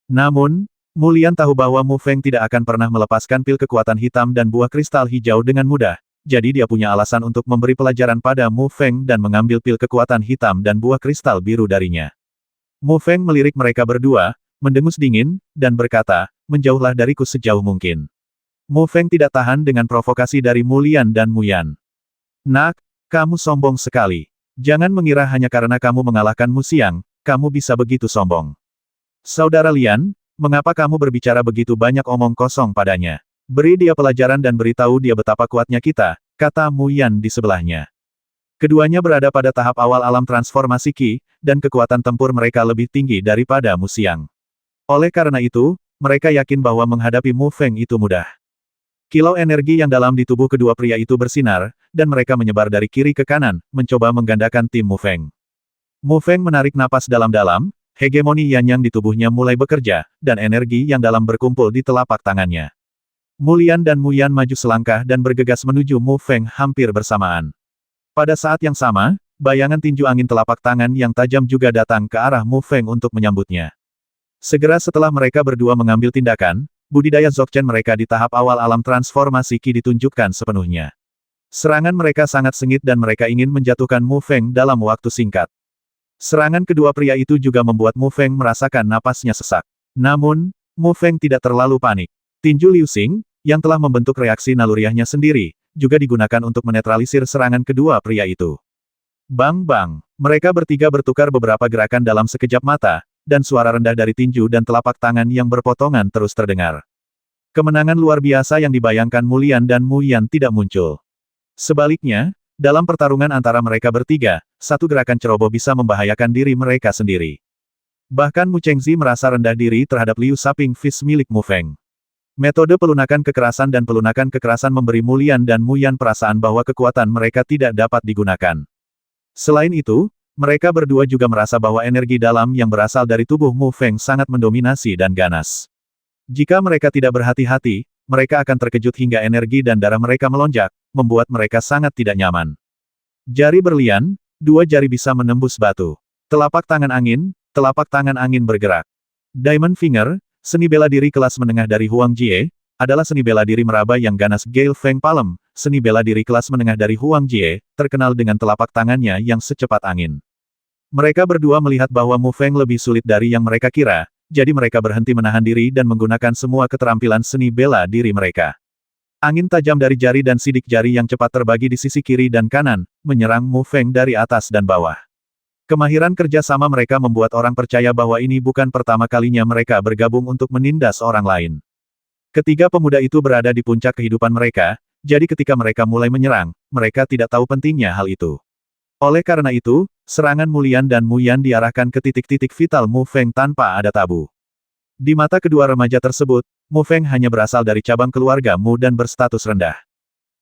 Namun, Mulian tahu bahwa Mu Feng tidak akan pernah melepaskan pil kekuatan hitam dan buah kristal hijau dengan mudah, jadi dia punya alasan untuk memberi pelajaran pada Mu Feng dan mengambil pil kekuatan hitam dan buah kristal biru darinya. Mu Feng melirik mereka berdua, mendengus dingin, dan berkata, menjauhlah dariku sejauh mungkin. Mu Feng tidak tahan dengan provokasi dari Mulian dan Muyan. Nak, kamu sombong sekali. Jangan mengira hanya karena kamu mengalahkan Mu Xiang, kamu bisa begitu sombong. Saudara Lian, mengapa kamu berbicara begitu banyak omong kosong padanya? Beri dia pelajaran dan beritahu dia betapa kuatnya kita, kata Mu Yan di sebelahnya. Keduanya berada pada tahap awal alam transformasi Qi, dan kekuatan tempur mereka lebih tinggi daripada Mu Xiang. Oleh karena itu, mereka yakin bahwa menghadapi Mu Feng itu mudah. Kilau energi yang dalam di tubuh kedua pria itu bersinar, dan mereka menyebar dari kiri ke kanan, mencoba menggandakan tim Mu Feng. Mu Feng menarik napas dalam-dalam, hegemoni Yanyang di tubuhnya mulai bekerja, dan energi yang dalam berkumpul di telapak tangannya. Mu Lian dan Mu Yan maju selangkah dan bergegas menuju Mu Feng hampir bersamaan. Pada saat yang sama, bayangan tinju angin telapak tangan yang tajam juga datang ke arah Mu Feng untuk menyambutnya. Segera setelah mereka berdua mengambil tindakan, budidaya Dzogchen mereka di tahap awal alam transformasi Qi ditunjukkan sepenuhnya. Serangan mereka sangat sengit dan mereka ingin menjatuhkan Mu Feng dalam waktu singkat. Serangan kedua pria itu juga membuat Mu Feng merasakan napasnya sesak. Namun, Mu Feng tidak terlalu panik. Tinju Liu Xing, yang telah membentuk reaksi naluriahnya sendiri, juga digunakan untuk menetralisir serangan kedua pria itu. Bang-bang, mereka bertiga bertukar beberapa gerakan dalam sekejap mata, dan suara rendah dari tinju dan telapak tangan yang berpotongan terus terdengar. Kemenangan luar biasa yang dibayangkan Mu Lian dan Mu Yan tidak muncul. Sebaliknya, dalam pertarungan antara mereka bertiga, satu gerakan ceroboh bisa membahayakan diri mereka sendiri. Bahkan Mu Chengzi merasa rendah diri terhadap Liu Saping Fist milik Mu Feng. Metode pelunakan kekerasan memberi Mu Lian dan Mu Yan perasaan bahwa kekuatan mereka tidak dapat digunakan. Selain itu, mereka berdua juga merasa bahwa energi dalam yang berasal dari tubuh Mu Feng sangat mendominasi dan ganas. Jika mereka tidak berhati-hati, mereka akan terkejut hingga energi dan darah mereka melonjak, membuat mereka sangat tidak nyaman. Jari berlian, dua jari bisa menembus batu. Telapak tangan angin bergerak. Diamond Finger, seni bela diri kelas menengah dari Huang Jie, adalah seni bela diri meraba yang ganas. Gale Feng Palm, seni bela diri kelas menengah dari Huang Jie, terkenal dengan telapak tangannya yang secepat angin. Mereka berdua melihat bahwa Mu Feng lebih sulit dari yang mereka kira, jadi mereka berhenti menahan diri dan menggunakan semua keterampilan seni bela diri mereka. Angin tajam dari jari dan sidik jari yang cepat terbagi di sisi kiri dan kanan, menyerang Mu Feng dari atas dan bawah. Kemahiran kerja sama mereka membuat orang percaya bahwa ini bukan pertama kalinya mereka bergabung untuk menindas orang lain. Ketiga pemuda itu berada di puncak kehidupan mereka, jadi ketika mereka mulai menyerang, mereka tidak tahu pentingnya hal itu. Oleh karena itu, serangan Mu Lian dan Mu Yan diarahkan ke titik-titik vital Mu Feng tanpa ada tabu. Di mata kedua remaja tersebut, Mu Feng hanya berasal dari cabang keluarga Mu dan berstatus rendah.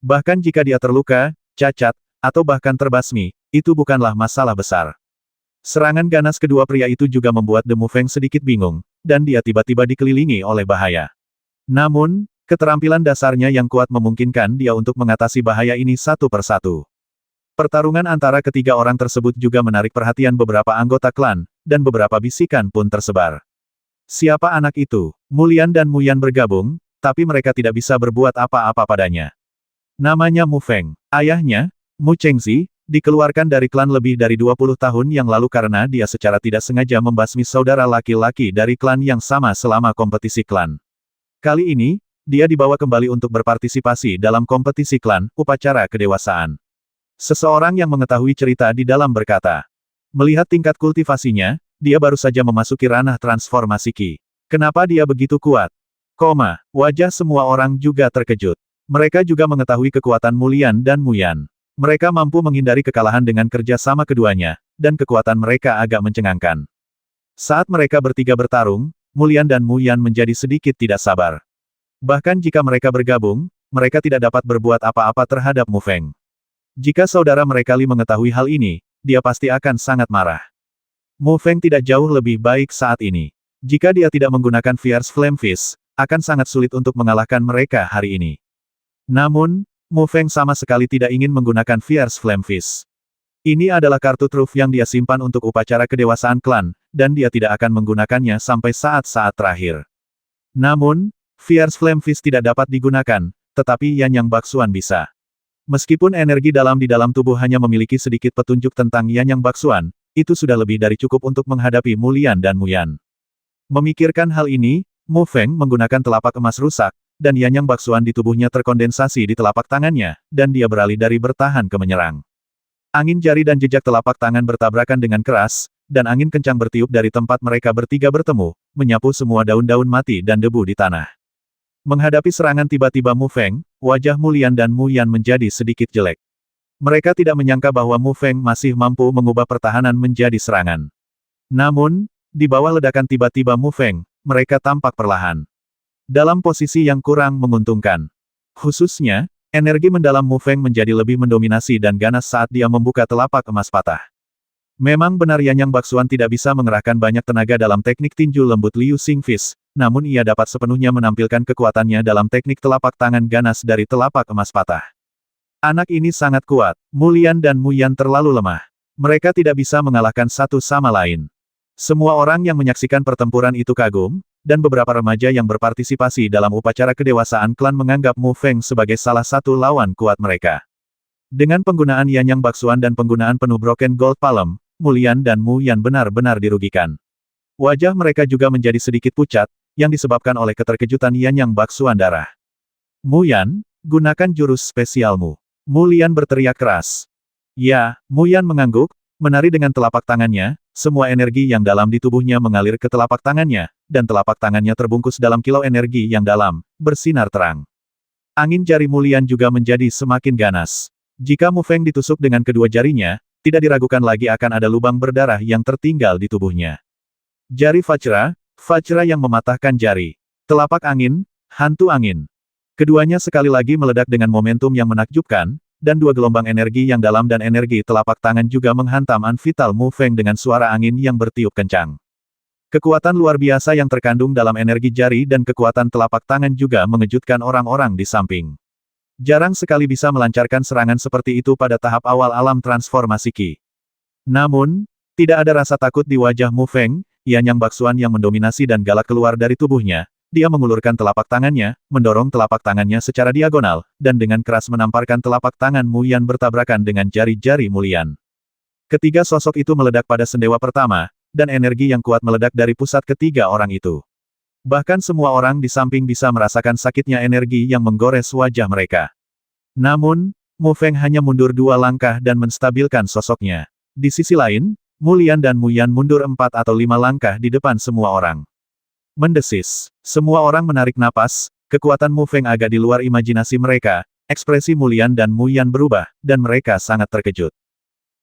Bahkan jika dia terluka, cacat, atau bahkan terbasmi, itu bukanlah masalah besar. Serangan ganas kedua pria itu juga membuat Mu Feng sedikit bingung, dan dia tiba-tiba dikelilingi oleh bahaya. Namun, keterampilan dasarnya yang kuat memungkinkan dia untuk mengatasi bahaya ini satu persatu. Pertarungan antara ketiga orang tersebut juga menarik perhatian beberapa anggota klan, dan beberapa bisikan pun tersebar. Siapa anak itu? Mu Lian dan Mu Yan bergabung, tapi mereka tidak bisa berbuat apa-apa padanya. Namanya Mu Feng. Ayahnya, Mu Chengzi, dikeluarkan dari klan lebih dari 20 tahun yang lalu karena dia secara tidak sengaja membasmi saudara laki-laki dari klan yang sama selama kompetisi klan. Kali ini, dia dibawa kembali untuk berpartisipasi dalam kompetisi klan, upacara kedewasaan. Seseorang yang mengetahui cerita di dalam berkata, melihat tingkat kultivasinya, dia baru saja memasuki ranah transformasi Qi. Kenapa dia begitu kuat? Wajah semua orang juga terkejut. Mereka juga mengetahui kekuatan Mu Lian dan Mu Yan. Mereka mampu menghindari kekalahan dengan kerja sama keduanya, dan kekuatan mereka agak mencengangkan. Saat mereka bertiga bertarung, Mu Lian dan Mu Yan menjadi sedikit tidak sabar. Bahkan jika mereka bergabung, mereka tidak dapat berbuat apa-apa terhadap Mu Feng. Jika saudara mereka Li mengetahui hal ini, dia pasti akan sangat marah. Mu Feng tidak jauh lebih baik saat ini. Jika dia tidak menggunakan Fierce Flame Fist, akan sangat sulit untuk mengalahkan mereka hari ini. Namun, Mu Feng sama sekali tidak ingin menggunakan Fierce Flame Fist. Ini adalah kartu truf yang dia simpan untuk upacara kedewasaan klan, dan dia tidak akan menggunakannya sampai saat-saat terakhir. Namun, Fierce Flame Fist tidak dapat digunakan, tetapi Yanyang Baksuan bisa. Meskipun energi dalam di dalam tubuh hanya memiliki sedikit petunjuk tentang Yanyang Baksuan, itu sudah lebih dari cukup untuk menghadapi Mu Lian dan Mu Yan. Memikirkan hal ini, Mu Feng menggunakan telapak emas rusak, dan Yanyang Baksuan di tubuhnya terkondensasi di telapak tangannya, dan dia beralih dari bertahan ke menyerang. Angin jari dan jejak telapak tangan bertabrakan dengan keras, dan angin kencang bertiup dari tempat mereka bertiga bertemu, menyapu semua daun-daun mati dan debu di tanah. Menghadapi serangan tiba-tiba Mu Feng, wajah Mu Lian dan Mu Yan menjadi sedikit jelek. Mereka tidak menyangka bahwa Mu Feng masih mampu mengubah pertahanan menjadi serangan. Namun, di bawah ledakan tiba-tiba Mu Feng, mereka tampak perlahan. Dalam posisi yang kurang menguntungkan. Khususnya, energi mendalam Mu Feng menjadi lebih mendominasi dan ganas saat dia membuka telapak emas patah. Memang benar Yanyang Baksuan tidak bisa mengerahkan banyak tenaga dalam teknik tinju lembut Liu Xing Fist, namun ia dapat sepenuhnya menampilkan kekuatannya dalam teknik telapak tangan ganas dari telapak emas patah. Anak ini sangat kuat. Mu Lian dan Mu Yan terlalu lemah. Mereka tidak bisa mengalahkan satu sama lain. Semua orang yang menyaksikan pertempuran itu kagum, dan beberapa remaja yang berpartisipasi dalam upacara kedewasaan klan menganggap Mu Feng sebagai salah satu lawan kuat mereka. Dengan penggunaan Yanyang Baksuan dan penggunaan penuh Broken Gold Palm, Mu Lian dan Mu Yan benar-benar dirugikan. Wajah mereka juga menjadi sedikit pucat, yang disebabkan oleh keterkejutan Yanyang Baksuan darah. Mu Yan, gunakan jurus spesialmu. Mu Lian berteriak keras. Ya, Mu Yan mengangguk, menari dengan telapak tangannya, semua energi yang dalam di tubuhnya mengalir ke telapak tangannya, dan telapak tangannya terbungkus dalam kilau energi yang dalam, bersinar terang. Angin jari Mu Lian juga menjadi semakin ganas. Jika Mu Feng ditusuk dengan kedua jarinya, tidak diragukan lagi akan ada lubang berdarah yang tertinggal di tubuhnya. Jari Vajra yang mematahkan jari. Telapak angin, hantu angin. Keduanya sekali lagi meledak dengan momentum yang menakjubkan, dan dua gelombang energi yang dalam dan energi telapak tangan juga menghantam Vital Mu Feng dengan suara angin yang bertiup kencang. Kekuatan luar biasa yang terkandung dalam energi jari dan kekuatan telapak tangan juga mengejutkan orang-orang di samping. Jarang sekali bisa melancarkan serangan seperti itu pada tahap awal alam transformasi Qi. Namun, tidak ada rasa takut di wajah Mu Feng, Yanyang Baksuan yang mendominasi dan galak keluar dari tubuhnya. Dia mengulurkan telapak tangannya, mendorong telapak tangannya secara diagonal, dan dengan keras menamparkan telapak tangan Mu Yan bertabrakan dengan jari-jari Mu Lian. Ketiga sosok itu meledak pada sendewa pertama, dan energi yang kuat meledak dari pusat ketiga orang itu. Bahkan semua orang di samping bisa merasakan sakitnya energi yang menggores wajah mereka. Namun, Mu Feng hanya mundur 2 langkah dan menstabilkan sosoknya. Di sisi lain, Mu Lian dan Mu Yan mundur 4 atau 5 langkah di depan semua orang. Mendesis. Semua orang menarik napas, kekuatan Mu Feng agak di luar imajinasi mereka, ekspresi Mu Lian dan Mu Yan berubah, dan mereka sangat terkejut.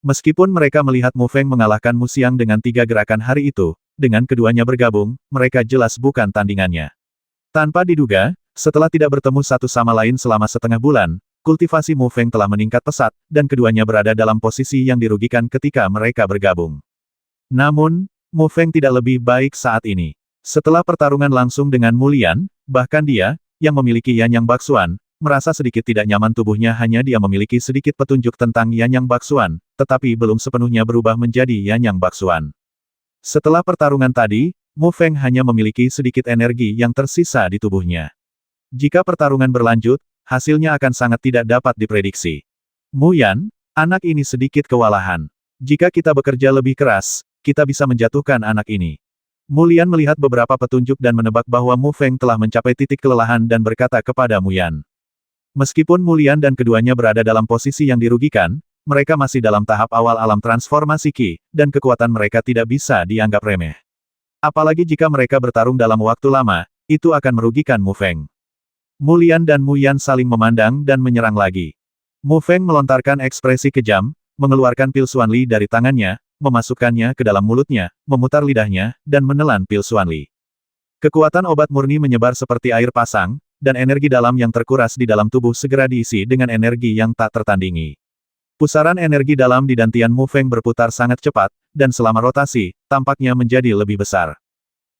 Meskipun mereka melihat Mu Feng mengalahkan Mu Xiang dengan 3 gerakan hari itu, dengan keduanya bergabung, mereka jelas bukan tandingannya. Tanpa diduga, setelah tidak bertemu satu sama lain selama setengah bulan, kultivasi Mu Feng telah meningkat pesat, dan keduanya berada dalam posisi yang dirugikan ketika mereka bergabung. Namun, Mu Feng tidak lebih baik saat ini. Setelah pertarungan langsung dengan Mu Lian, bahkan dia, yang memiliki Yanyang Baksuan, merasa sedikit tidak nyaman tubuhnya hanya dia memiliki sedikit petunjuk tentang Yanyang Baksuan, tetapi belum sepenuhnya berubah menjadi Yanyang Baksuan. Setelah pertarungan tadi, Mu Feng hanya memiliki sedikit energi yang tersisa di tubuhnya. Jika pertarungan berlanjut, hasilnya akan sangat tidak dapat diprediksi. Mu Yan, anak ini sedikit kewalahan. Jika kita bekerja lebih keras, kita bisa menjatuhkan anak ini. Mu Lian melihat beberapa petunjuk dan menebak bahwa Mu Feng telah mencapai titik kelelahan dan berkata kepada Mu Yan. Meskipun Mu Lian dan keduanya berada dalam posisi yang dirugikan, mereka masih dalam tahap awal alam transformasi Qi, dan kekuatan mereka tidak bisa dianggap remeh. Apalagi jika mereka bertarung dalam waktu lama, itu akan merugikan Mu Feng. Mu Lian dan Mu Yan saling memandang dan menyerang lagi. Mu Feng melontarkan ekspresi kejam, mengeluarkan pil Xuanli dari tangannya, memasukkannya ke dalam mulutnya, memutar lidahnya, dan menelan pil Xuanli. Kekuatan obat murni menyebar seperti air pasang, dan energi dalam yang terkuras di dalam tubuh segera diisi dengan energi yang tak tertandingi. Pusaran energi dalam di dantian Mu Feng berputar sangat cepat, dan selama rotasi, tampaknya menjadi lebih besar.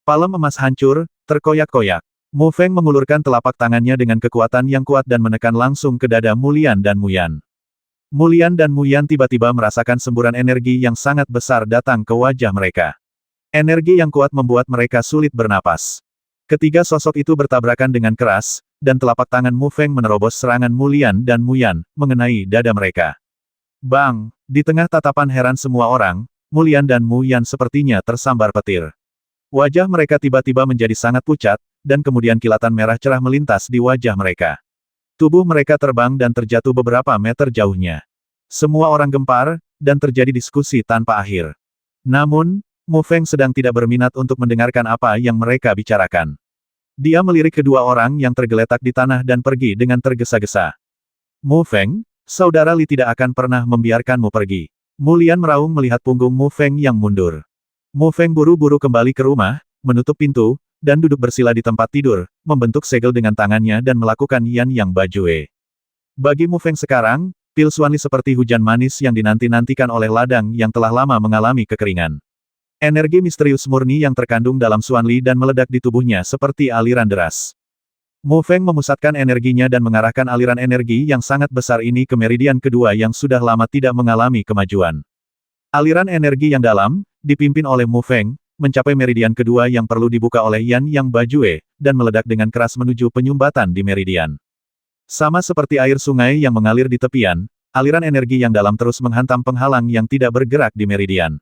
Palem emas hancur, terkoyak-koyak. Mu Feng mengulurkan telapak tangannya dengan kekuatan yang kuat dan menekan langsung ke dada Mu Lian dan Mu Yan. Mu Lian dan Mu Yan tiba-tiba merasakan semburan energi yang sangat besar datang ke wajah mereka. Energi yang kuat membuat mereka sulit bernapas. Ketiga sosok itu bertabrakan dengan keras, dan telapak tangan Mu Feng menerobos serangan Mu Lian dan Mu Yan, mengenai dada mereka. Bang! Di tengah tatapan heran semua orang, Mu Lian dan Mu Yan sepertinya tersambar petir. Wajah mereka tiba-tiba menjadi sangat pucat, dan kemudian kilatan merah cerah melintas di wajah mereka. Tubuh mereka terbang dan terjatuh beberapa meter jauhnya. Semua orang gempar, dan terjadi diskusi tanpa akhir. Namun, Mu Feng sedang tidak berminat untuk mendengarkan apa yang mereka bicarakan. Dia melirik kedua orang yang tergeletak di tanah dan pergi dengan tergesa-gesa. Mu Feng, saudara Li tidak akan pernah membiarkanmu pergi. Mu Lian meraung melihat punggung Mu Feng yang mundur. Mu Feng buru-buru kembali ke rumah, menutup pintu, dan duduk bersila di tempat tidur, membentuk segel dengan tangannya dan melakukan Yan Yang Bajue. Bagi Mu Feng sekarang, pil Xuanli seperti hujan manis yang dinanti-nantikan oleh ladang yang telah lama mengalami kekeringan. Energi misterius murni yang terkandung dalam Xuanli dan meledak di tubuhnya seperti aliran deras. Mu Feng memusatkan energinya dan mengarahkan aliran energi yang sangat besar ini ke meridian kedua yang sudah lama tidak mengalami kemajuan. Aliran energi yang dalam, dipimpin oleh Mu Feng, mencapai meridian kedua yang perlu dibuka oleh Yan Yang Bajue, dan meledak dengan keras menuju penyumbatan di meridian. Sama seperti air sungai yang mengalir di tepian, aliran energi yang dalam terus menghantam penghalang yang tidak bergerak di meridian.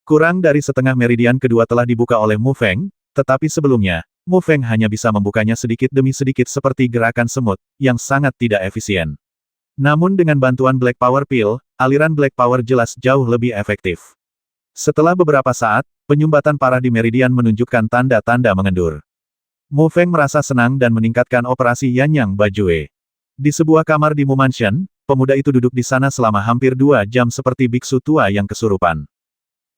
Kurang dari setengah meridian kedua telah dibuka oleh Mu Feng, tetapi sebelumnya, Mu Feng hanya bisa membukanya sedikit demi sedikit seperti gerakan semut, yang sangat tidak efisien. Namun dengan bantuan Black Power Pill, aliran Black Power jelas jauh lebih efektif. Setelah beberapa saat, penyumbatan parah di meridian menunjukkan tanda-tanda mengendur. Mu Feng merasa senang dan meningkatkan operasi Yan Yang Bajue. Di sebuah kamar di Mu Mansion, pemuda itu duduk di sana selama hampir 2 jam seperti biksu tua yang kesurupan.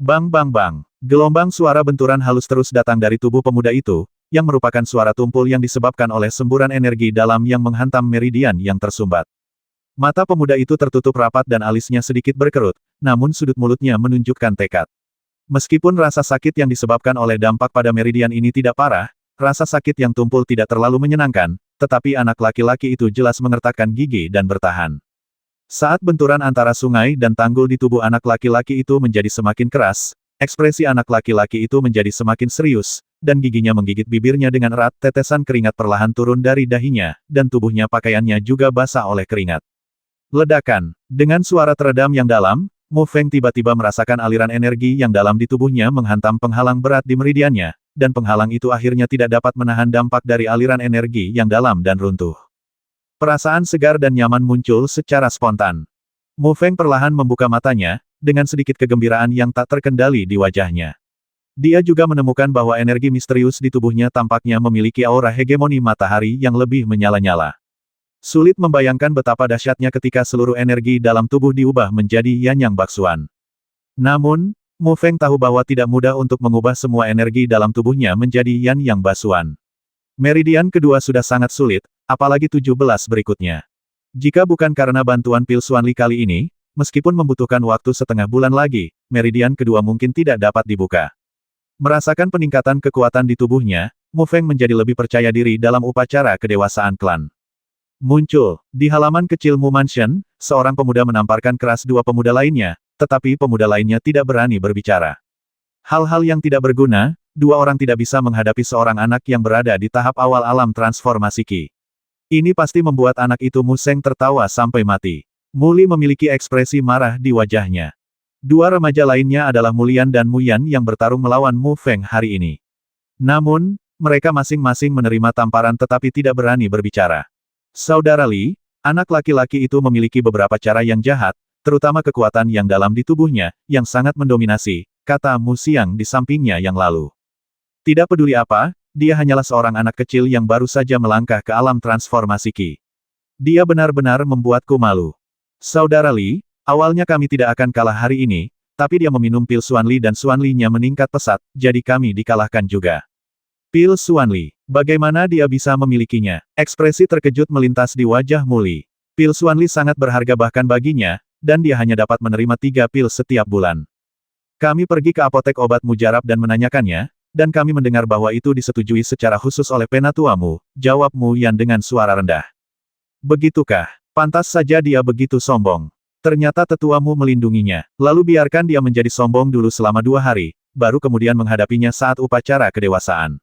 Bang bang bang. Gelombang suara benturan halus terus datang dari tubuh pemuda itu, yang merupakan suara tumpul yang disebabkan oleh semburan energi dalam yang menghantam meridian yang tersumbat. Mata pemuda itu tertutup rapat dan alisnya sedikit berkerut, namun sudut mulutnya menunjukkan tekad. Meskipun rasa sakit yang disebabkan oleh dampak pada meridian ini tidak parah, rasa sakit yang tumpul tidak terlalu menyenangkan, tetapi anak laki-laki itu jelas mengertakkan gigi dan bertahan. Saat benturan antara sungai dan tanggul di tubuh anak laki-laki itu menjadi semakin keras, ekspresi anak laki-laki itu menjadi semakin serius, dan giginya menggigit bibirnya dengan erat, tetesan keringat perlahan turun dari dahinya, dan tubuhnya pakaiannya juga basah oleh keringat. Ledakan. Dengan suara teredam yang dalam, Mu Feng tiba-tiba merasakan aliran energi yang dalam di tubuhnya menghantam penghalang berat di meridiannya, dan penghalang itu akhirnya tidak dapat menahan dampak dari aliran energi yang dalam dan runtuh. Perasaan segar dan nyaman muncul secara spontan. Mu Feng perlahan membuka matanya, dengan sedikit kegembiraan yang tak terkendali di wajahnya. Dia juga menemukan bahwa energi misterius di tubuhnya tampaknya memiliki aura hegemoni matahari yang lebih menyala-nyala. Sulit membayangkan betapa dahsyatnya ketika seluruh energi dalam tubuh diubah menjadi Yan Yang Baksuan. Namun, Mu Feng tahu bahwa tidak mudah untuk mengubah semua energi dalam tubuhnya menjadi Yan Yang Basuan. Meridian kedua sudah sangat sulit, apalagi 17 berikutnya. Jika bukan karena bantuan pil Xuanli kali ini, meskipun membutuhkan waktu setengah bulan lagi, meridian kedua mungkin tidak dapat dibuka. Merasakan peningkatan kekuatan di tubuhnya, Mu Feng menjadi lebih percaya diri dalam upacara kedewasaan klan. Muncul. Di halaman kecil Mu Mansion, seorang pemuda menamparkan keras 2 pemuda lainnya, tetapi pemuda lainnya tidak berani berbicara. Hal-hal yang tidak berguna, 2 orang tidak bisa menghadapi seorang anak yang berada di tahap awal alam transformasi Qi. Ini pasti membuat anak itu Mu Sheng tertawa sampai mati. Mu Li memiliki ekspresi marah di wajahnya. 2 remaja lainnya adalah Mu Lian dan Mu Yan yang bertarung melawan Mu Feng hari ini. Namun, mereka masing-masing menerima tamparan tetapi tidak berani berbicara. Saudara Li, anak laki-laki itu memiliki beberapa cara yang jahat, terutama kekuatan yang dalam di tubuhnya, yang sangat mendominasi, kata Mu Xiang di sampingnya yang lalu. Tidak peduli apa, dia hanyalah seorang anak kecil yang baru saja melangkah ke alam transformasi Qi. Dia benar-benar membuatku malu. Saudara Li, awalnya kami tidak akan kalah hari ini, tapi dia meminum pil Xuanli dan Xuanli-nya meningkat pesat, jadi kami dikalahkan juga. Pil Xuanli. Bagaimana dia bisa memilikinya? Ekspresi terkejut melintas di wajah Mu Li. Pil Xuanli sangat berharga bahkan baginya, dan dia hanya dapat menerima 3 pil setiap bulan. Kami pergi ke apotek obat mujarab dan menanyakannya, dan kami mendengar bahwa itu disetujui secara khusus oleh penatuamu, jawab Mu Yan dengan suara rendah. Begitukah? Pantas saja dia begitu sombong. Ternyata tetuamu melindunginya. Lalu biarkan dia menjadi sombong dulu selama 2 hari, baru kemudian menghadapinya saat upacara kedewasaan.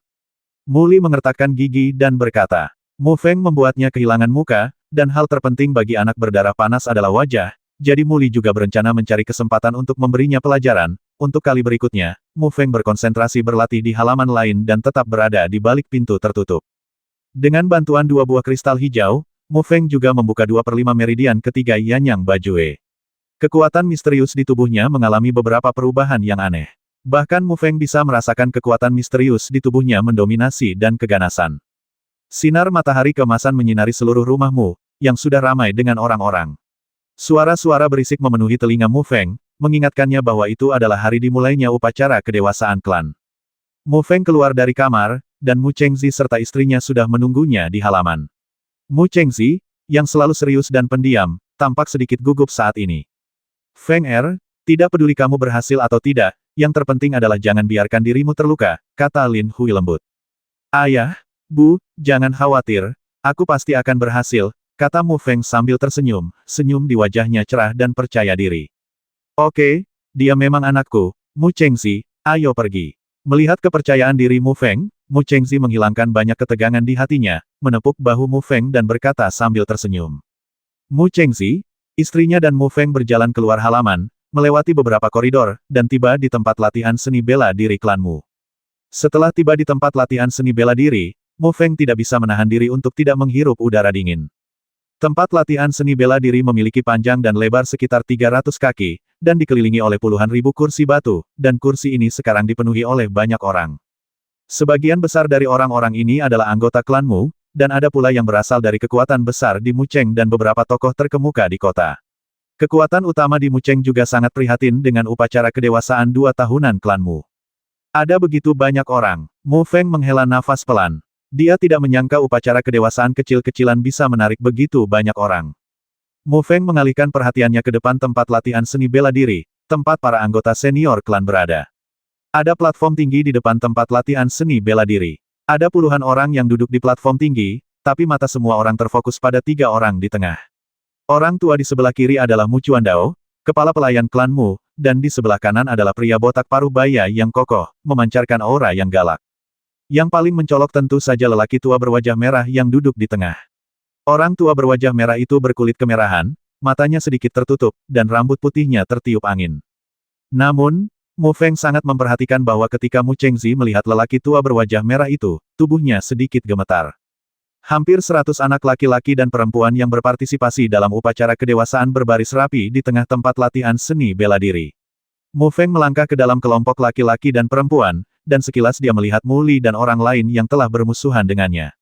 Mu Li mengertakkan gigi dan berkata, Mu Feng membuatnya kehilangan muka, dan hal terpenting bagi anak berdarah panas adalah wajah, jadi Mu Li juga berencana mencari kesempatan untuk memberinya pelajaran. Untuk kali berikutnya, Mu Feng berkonsentrasi berlatih di halaman lain dan tetap berada di balik pintu tertutup. Dengan bantuan 2 buah kristal hijau, Mu Feng juga membuka 2/5 meridian ketiga Yan Yang Bajue. Kekuatan misterius di tubuhnya mengalami beberapa perubahan yang aneh. Bahkan Mu Feng bisa merasakan kekuatan misterius di tubuhnya mendominasi dan keganasan. Sinar matahari keemasan menyinari seluruh rumah Mu, yang sudah ramai dengan orang-orang. Suara-suara berisik memenuhi telinga Mu Feng, mengingatkannya bahwa itu adalah hari dimulainya upacara kedewasaan klan. Mu Feng keluar dari kamar, dan Mu Chengzi serta istrinya sudah menunggunya di halaman. Mu Chengzi, yang selalu serius dan pendiam, tampak sedikit gugup saat ini. Feng Er, Tidak peduli kamu berhasil atau tidak, yang terpenting adalah jangan biarkan dirimu terluka, kata Lin Hui lembut. Ayah, Bu, jangan khawatir, aku pasti akan berhasil, kata Mu Feng sambil tersenyum, senyum di wajahnya cerah dan percaya diri. Oke, dia memang anakku, Mu Chengxi, ayo pergi. Melihat kepercayaan diri Mu Feng, Mu Chengxi menghilangkan banyak ketegangan di hatinya, menepuk bahu Mu Feng dan berkata sambil tersenyum. Mu Chengxi, istrinya dan Mu Feng berjalan keluar halaman, melewati beberapa koridor, dan tiba di tempat latihan seni bela diri klan Mu. Setelah tiba di tempat latihan seni bela diri, Mu Feng tidak bisa menahan diri untuk tidak menghirup udara dingin. Tempat latihan seni bela diri memiliki panjang dan lebar sekitar 300 kaki, dan dikelilingi oleh puluhan ribu kursi batu, dan kursi ini sekarang dipenuhi oleh banyak orang. Sebagian besar dari orang-orang ini adalah anggota klan Mu, dan ada pula yang berasal dari kekuatan besar di Mucheng dan beberapa tokoh terkemuka di kota. Kekuatan utama di Mucheng juga sangat prihatin dengan upacara kedewasaan 2 tahunan klan Mu. Ada begitu banyak orang. Mu Feng menghela nafas pelan. Dia tidak menyangka upacara kedewasaan kecil-kecilan bisa menarik begitu banyak orang. Mu Feng mengalihkan perhatiannya ke depan tempat latihan seni bela diri, tempat para anggota senior klan berada. Ada platform tinggi di depan tempat latihan seni bela diri. Ada puluhan orang yang duduk di platform tinggi, tapi mata semua orang terfokus pada 3 orang di tengah. Orang tua di sebelah kiri adalah Mu Chuandao, kepala pelayan klan Mu, dan di sebelah kanan adalah pria botak paruh baya yang kokoh, memancarkan aura yang galak. Yang paling mencolok tentu saja lelaki tua berwajah merah yang duduk di tengah. Orang tua berwajah merah itu berkulit kemerahan, matanya sedikit tertutup, dan rambut putihnya tertiup angin. Namun, Mu Feng sangat memperhatikan bahwa ketika Mu Chengxi melihat lelaki tua berwajah merah itu, tubuhnya sedikit gemetar. Hampir 100 anak laki-laki dan perempuan yang berpartisipasi dalam upacara kedewasaan berbaris rapi di tengah tempat latihan seni bela diri. Mu Feng melangkah ke dalam kelompok laki-laki dan perempuan, dan sekilas dia melihat Mu Li dan orang lain yang telah bermusuhan dengannya.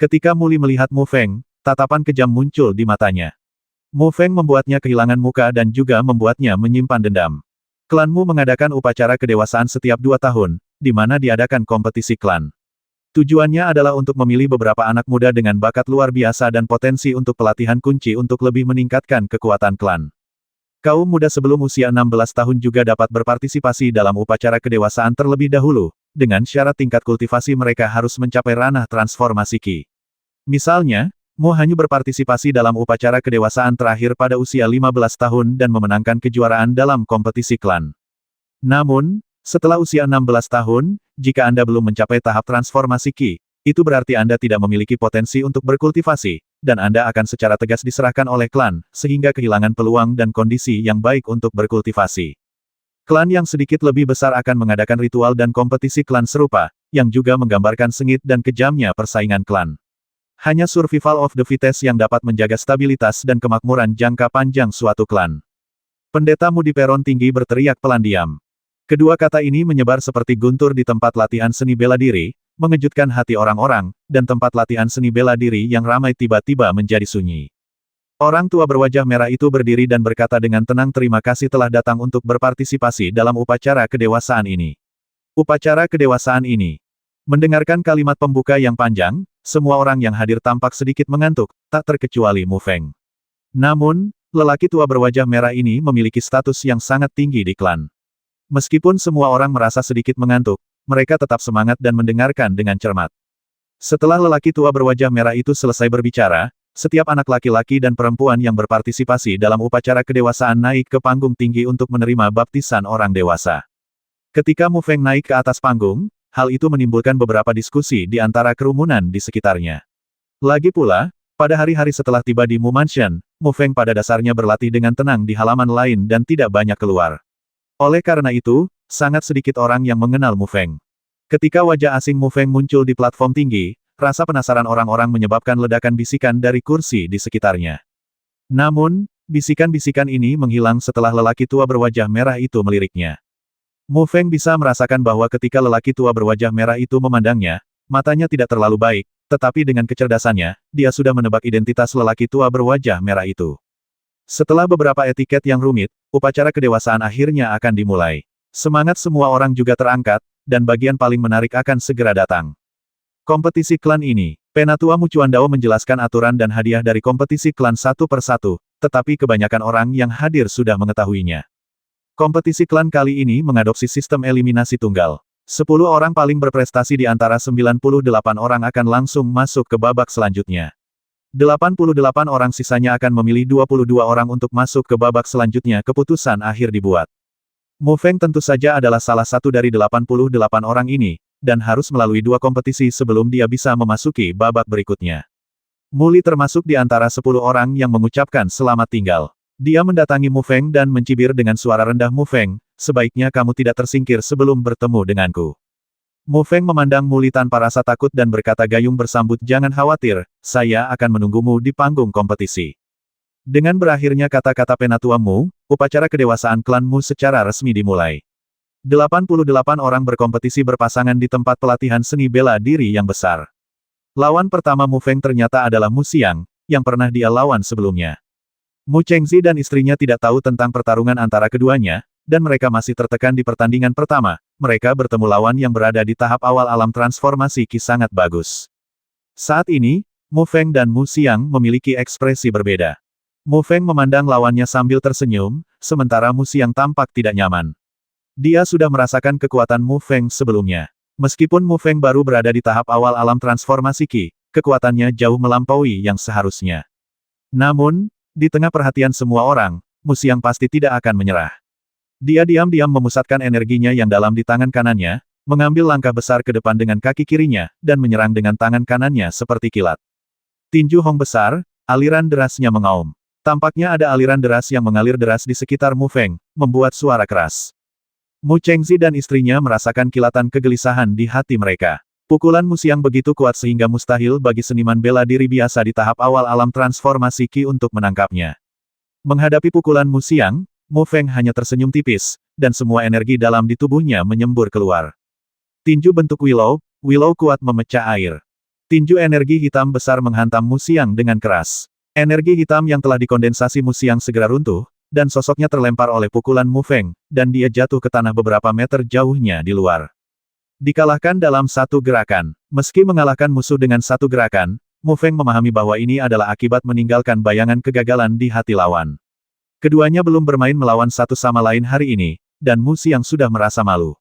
Ketika Mu Li melihat Mu Feng, tatapan kejam muncul di matanya. Mu Feng membuatnya kehilangan muka dan juga membuatnya menyimpan dendam. Klan Mu mengadakan upacara kedewasaan setiap 2 tahun, di mana diadakan kompetisi klan. Tujuannya adalah untuk memilih beberapa anak muda dengan bakat luar biasa dan potensi untuk pelatihan kunci untuk lebih meningkatkan kekuatan klan. Kaum muda sebelum usia 16 tahun juga dapat berpartisipasi dalam upacara kedewasaan terlebih dahulu, dengan syarat tingkat kultivasi mereka harus mencapai ranah transformasi Qi. Misalnya, Mu Hanyu berpartisipasi dalam upacara kedewasaan terakhir pada usia 15 tahun dan memenangkan kejuaraan dalam kompetisi klan. Namun, setelah usia 16 tahun, jika Anda belum mencapai tahap transformasi Qi, itu berarti Anda tidak memiliki potensi untuk berkultivasi, dan Anda akan secara tegas diserahkan oleh klan, sehingga kehilangan peluang dan kondisi yang baik untuk berkultivasi. Klan yang sedikit lebih besar akan mengadakan ritual dan kompetisi klan serupa, yang juga menggambarkan sengit dan kejamnya persaingan klan. Hanya survival of the fittest yang dapat menjaga stabilitas dan kemakmuran jangka panjang suatu klan. Pendeta Mu di peron tinggi berteriak pelan diam. Kedua kata ini menyebar seperti guntur di tempat latihan seni bela diri, mengejutkan hati orang-orang, dan tempat latihan seni bela diri yang ramai tiba-tiba menjadi sunyi. Orang tua berwajah merah itu berdiri dan berkata dengan tenang terima kasih telah datang untuk berpartisipasi dalam upacara kedewasaan ini. Upacara kedewasaan ini. Mendengarkan kalimat pembuka yang panjang, semua orang yang hadir tampak sedikit mengantuk, tak terkecuali Mu Feng. Namun, lelaki tua berwajah merah ini memiliki status yang sangat tinggi di klan. Meskipun semua orang merasa sedikit mengantuk, mereka tetap semangat dan mendengarkan dengan cermat. Setelah lelaki tua berwajah merah itu selesai berbicara, setiap anak laki-laki dan perempuan yang berpartisipasi dalam upacara kedewasaan naik ke panggung tinggi untuk menerima baptisan orang dewasa. Ketika Mu Feng naik ke atas panggung, hal itu menimbulkan beberapa diskusi di antara kerumunan di sekitarnya. Lagi pula, pada hari-hari setelah tiba di Mu Mansion, Mu Feng pada dasarnya berlatih dengan tenang di halaman lain dan tidak banyak keluar. Oleh karena itu, sangat sedikit orang yang mengenal Mu Feng. Ketika wajah asing Mu Feng muncul di platform tinggi, rasa penasaran orang-orang menyebabkan ledakan bisikan dari kursi di sekitarnya. Namun, bisikan-bisikan ini menghilang setelah lelaki tua berwajah merah itu meliriknya. Mu Feng bisa merasakan bahwa ketika lelaki tua berwajah merah itu memandangnya, matanya tidak terlalu baik, tetapi dengan kecerdasannya, dia sudah menebak identitas lelaki tua berwajah merah itu. Setelah beberapa etiket yang rumit, upacara kedewasaan akhirnya akan dimulai. Semangat semua orang juga terangkat, dan bagian paling menarik akan segera datang. Kompetisi klan ini, Penatua Mu Chuandao menjelaskan aturan dan hadiah dari kompetisi klan satu per satu, tetapi kebanyakan orang yang hadir sudah mengetahuinya. Kompetisi klan kali ini mengadopsi sistem eliminasi tunggal. 10 orang paling berprestasi di antara 98 orang akan langsung masuk ke babak selanjutnya. 88 orang sisanya akan memilih 22 orang untuk masuk ke babak selanjutnya. Keputusan akhir dibuat. Mu Feng tentu saja adalah salah satu dari 88 orang ini, dan harus melalui 2 kompetisi sebelum dia bisa memasuki babak berikutnya. Mu Li termasuk di antara 10 orang yang mengucapkan selamat tinggal. Dia mendatangi Mu Feng dan mencibir dengan suara rendah. Mu Feng, sebaiknya kamu tidak tersingkir sebelum bertemu denganku. Mu Feng memandang Mu Li tanpa rasa takut dan berkata gayung bersambut, jangan khawatir, saya akan menunggumu di panggung kompetisi. Dengan berakhirnya kata-kata penatua Mu, upacara kedewasaan klan Mu secara resmi dimulai. 88 orang berkompetisi berpasangan di tempat pelatihan seni bela diri yang besar. Lawan pertama Mu Feng ternyata adalah Mu Xiang, yang pernah dia lawan sebelumnya. Mu Chengzi dan istrinya tidak tahu tentang pertarungan antara keduanya, dan mereka masih tertekan di pertandingan pertama. Mereka bertemu lawan yang berada di tahap awal alam transformasi Qi sangat bagus. Saat ini, Mu Feng dan Mu Xiang memiliki ekspresi berbeda. Mu Feng memandang lawannya sambil tersenyum, sementara Mu Xiang tampak tidak nyaman. Dia sudah merasakan kekuatan Mu Feng sebelumnya. Meskipun Mu Feng baru berada di tahap awal alam transformasi Qi, kekuatannya jauh melampaui yang seharusnya. Namun, di tengah perhatian semua orang, Mu Xiang pasti tidak akan menyerah. Dia diam-diam memusatkan energinya yang dalam di tangan kanannya, mengambil langkah besar ke depan dengan kaki kirinya, dan menyerang dengan tangan kanannya seperti kilat. Tinju Hong besar, aliran derasnya mengaum. Tampaknya ada aliran deras yang mengalir deras di sekitar Mu Feng, membuat suara keras. Mu Chengzi dan istrinya merasakan kilatan kegelisahan di hati mereka. Pukulan Mu Xiang begitu kuat sehingga mustahil bagi seniman bela diri biasa di tahap awal alam transformasi Qi untuk menangkapnya. Menghadapi pukulan Mu Xiang, Mu Feng hanya tersenyum tipis, dan semua energi dalam di tubuhnya menyembur keluar. Tinju bentuk Willow, Willow kuat memecah air. Tinju energi hitam besar menghantam Mu Xiang dengan keras. Energi hitam yang telah dikondensasi Mu Xiang segera runtuh, dan sosoknya terlempar oleh pukulan Mu Feng, dan dia jatuh ke tanah beberapa meter jauhnya di luar. Dikalahkan dalam satu gerakan. Meski mengalahkan musuh dengan satu gerakan, Mu Feng memahami bahwa ini adalah akibat meninggalkan bayangan kegagalan di hati lawan. Keduanya belum bermain melawan satu sama lain hari ini, dan Mu Xiang sudah merasa malu.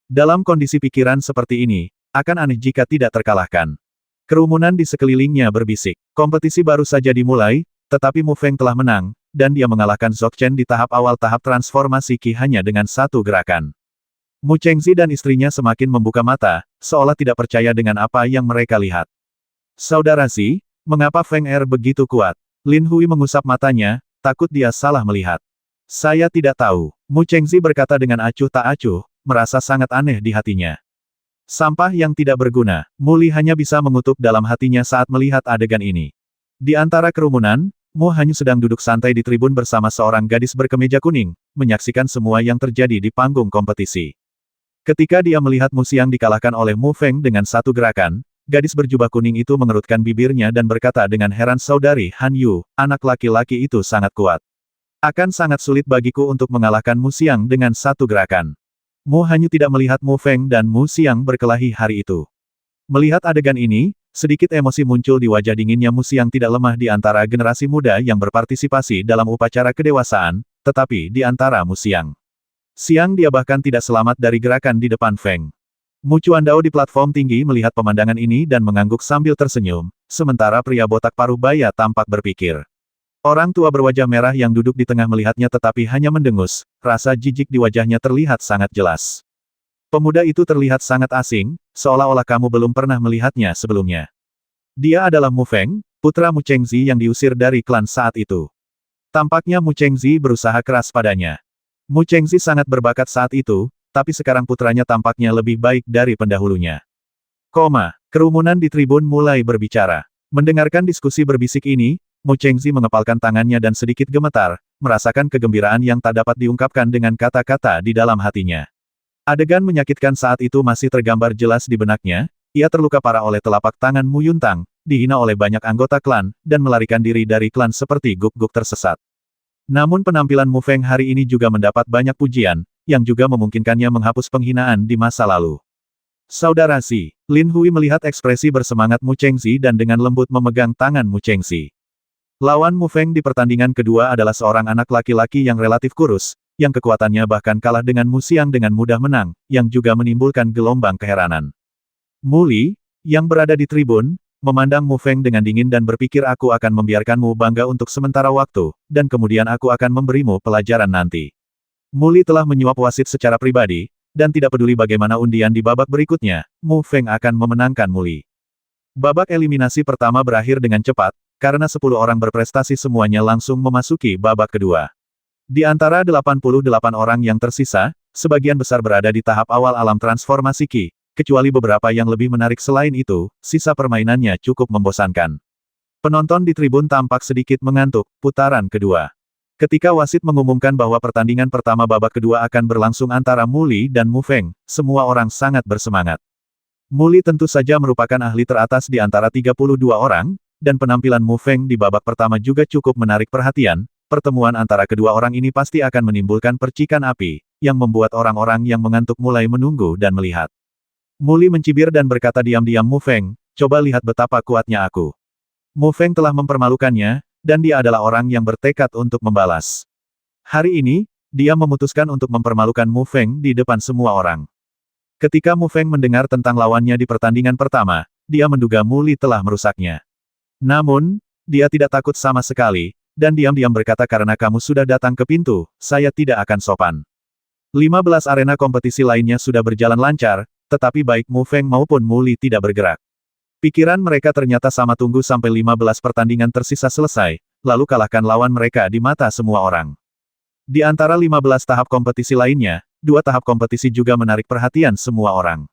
Dalam kondisi pikiran seperti ini, akan aneh jika tidak terkalahkan. Kerumunan di sekelilingnya berbisik. Kompetisi baru saja dimulai, tetapi Mu Feng telah menang, dan dia mengalahkan Zhou Chen di tahap awal tahap transformasi Qi hanya dengan satu gerakan. Mu Chengzi dan istrinya semakin membuka mata, seolah tidak percaya dengan apa yang mereka lihat. Saudara Xi, mengapa Feng Er begitu kuat? Lin Hui mengusap matanya, takut dia salah melihat. Saya tidak tahu. Mu Chengzi berkata dengan acuh tak acuh, merasa sangat aneh di hatinya. Sampah yang tidak berguna, Mu Li hanya bisa mengutuk dalam hatinya saat melihat adegan ini. Di antara kerumunan, Mu Hanyu sedang duduk santai di tribun bersama seorang gadis berkemeja kuning, menyaksikan semua yang terjadi di panggung kompetisi. Ketika dia melihat Mu Xiang dikalahkan oleh Mu Feng dengan satu gerakan, gadis berjubah kuning itu mengerutkan bibirnya dan berkata dengan heran, Saudari Han Yu, anak laki-laki itu sangat kuat. Akan sangat sulit bagiku untuk mengalahkan Mu Xiang dengan satu gerakan. Mu Hanyu tidak melihat Mu Feng dan Mu Xiang berkelahi hari itu. Melihat adegan ini, sedikit emosi muncul di wajah dinginnya. Mu Xiang tidak lemah di antara generasi muda yang berpartisipasi dalam upacara kedewasaan, tetapi di antara Mu Xiang. Siang dia bahkan tidak selamat dari gerakan di depan Feng. Mu Chuandao di platform tinggi melihat pemandangan ini dan mengangguk sambil tersenyum, sementara pria botak paruh baya tampak berpikir. Orang tua berwajah merah yang duduk di tengah melihatnya tetapi hanya mendengus, rasa jijik di wajahnya terlihat sangat jelas. Pemuda itu terlihat sangat asing, seolah-olah kamu belum pernah melihatnya sebelumnya. Dia adalah Mu Feng, putra Mu Chengzi yang diusir dari klan saat itu. Tampaknya Mu Chengzi berusaha keras padanya. Mu Chengzi sangat berbakat saat itu, tapi sekarang putranya tampaknya lebih baik dari pendahulunya. Kerumunan di tribun mulai berbicara. Mendengarkan diskusi berbisik ini, Mu Chengzi mengepalkan tangannya dan sedikit gemetar, merasakan kegembiraan yang tak dapat diungkapkan dengan kata-kata di dalam hatinya. Adegan menyakitkan saat itu masih tergambar jelas di benaknya, ia terluka parah oleh telapak tangan Mu Yuntang, dihina oleh banyak anggota klan, dan melarikan diri dari klan seperti guk-guk tersesat. Namun penampilan Mu Feng hari ini juga mendapat banyak pujian, yang juga memungkinkannya menghapus penghinaan di masa lalu. Saudara Xi, Lin Hui melihat ekspresi bersemangat Mu Chengzi dan dengan lembut memegang tangan Mu Chengzi. Lawan Mu Feng di pertandingan kedua adalah seorang anak laki-laki yang relatif kurus, yang kekuatannya bahkan kalah dengan Mu Xiang dengan mudah menang, yang juga menimbulkan gelombang keheranan. Muli, yang berada di tribun, memandang Mu Feng dengan dingin dan berpikir aku akan membiarkanmu bangga untuk sementara waktu, dan kemudian aku akan memberimu pelajaran nanti. Muli telah menyuap wasit secara pribadi, dan tidak peduli bagaimana undian di babak berikutnya, Mu Feng akan memenangkan Muli. Babak eliminasi pertama berakhir dengan cepat, karena 10 orang berprestasi semuanya langsung memasuki babak kedua. Di antara 88 orang yang tersisa, sebagian besar berada di tahap awal alam transformasi Qi, kecuali beberapa yang lebih menarik selain itu, sisa permainannya cukup membosankan. Penonton di tribun tampak sedikit mengantuk, putaran kedua. Ketika wasit mengumumkan bahwa pertandingan pertama babak kedua akan berlangsung antara Muli dan Mu Feng, semua orang sangat bersemangat. Muli tentu saja merupakan ahli teratas di antara 32 orang, dan penampilan Mu Feng di babak pertama juga cukup menarik perhatian. Pertemuan antara kedua orang ini pasti akan menimbulkan percikan api, yang membuat orang-orang yang mengantuk mulai menunggu dan melihat. Muli mencibir dan berkata diam-diam Mu Feng, coba lihat betapa kuatnya aku. Mu Feng telah mempermalukannya, dan dia adalah orang yang bertekad untuk membalas. Hari ini, dia memutuskan untuk mempermalukan Mu Feng di depan semua orang. Ketika Mu Feng mendengar tentang lawannya di pertandingan pertama, dia menduga Muli telah merusaknya. Namun, dia tidak takut sama sekali, dan diam-diam berkata karena kamu sudah datang ke pintu, saya tidak akan sopan. 15 arena kompetisi lainnya sudah berjalan lancar, tetapi baik Mu Feng maupun Muli tidak bergerak. Pikiran mereka ternyata sama tunggu sampai 15 pertandingan tersisa selesai, lalu kalahkan lawan mereka di mata semua orang. Di antara 15 tahap kompetisi lainnya, 2 tahap kompetisi juga menarik perhatian semua orang.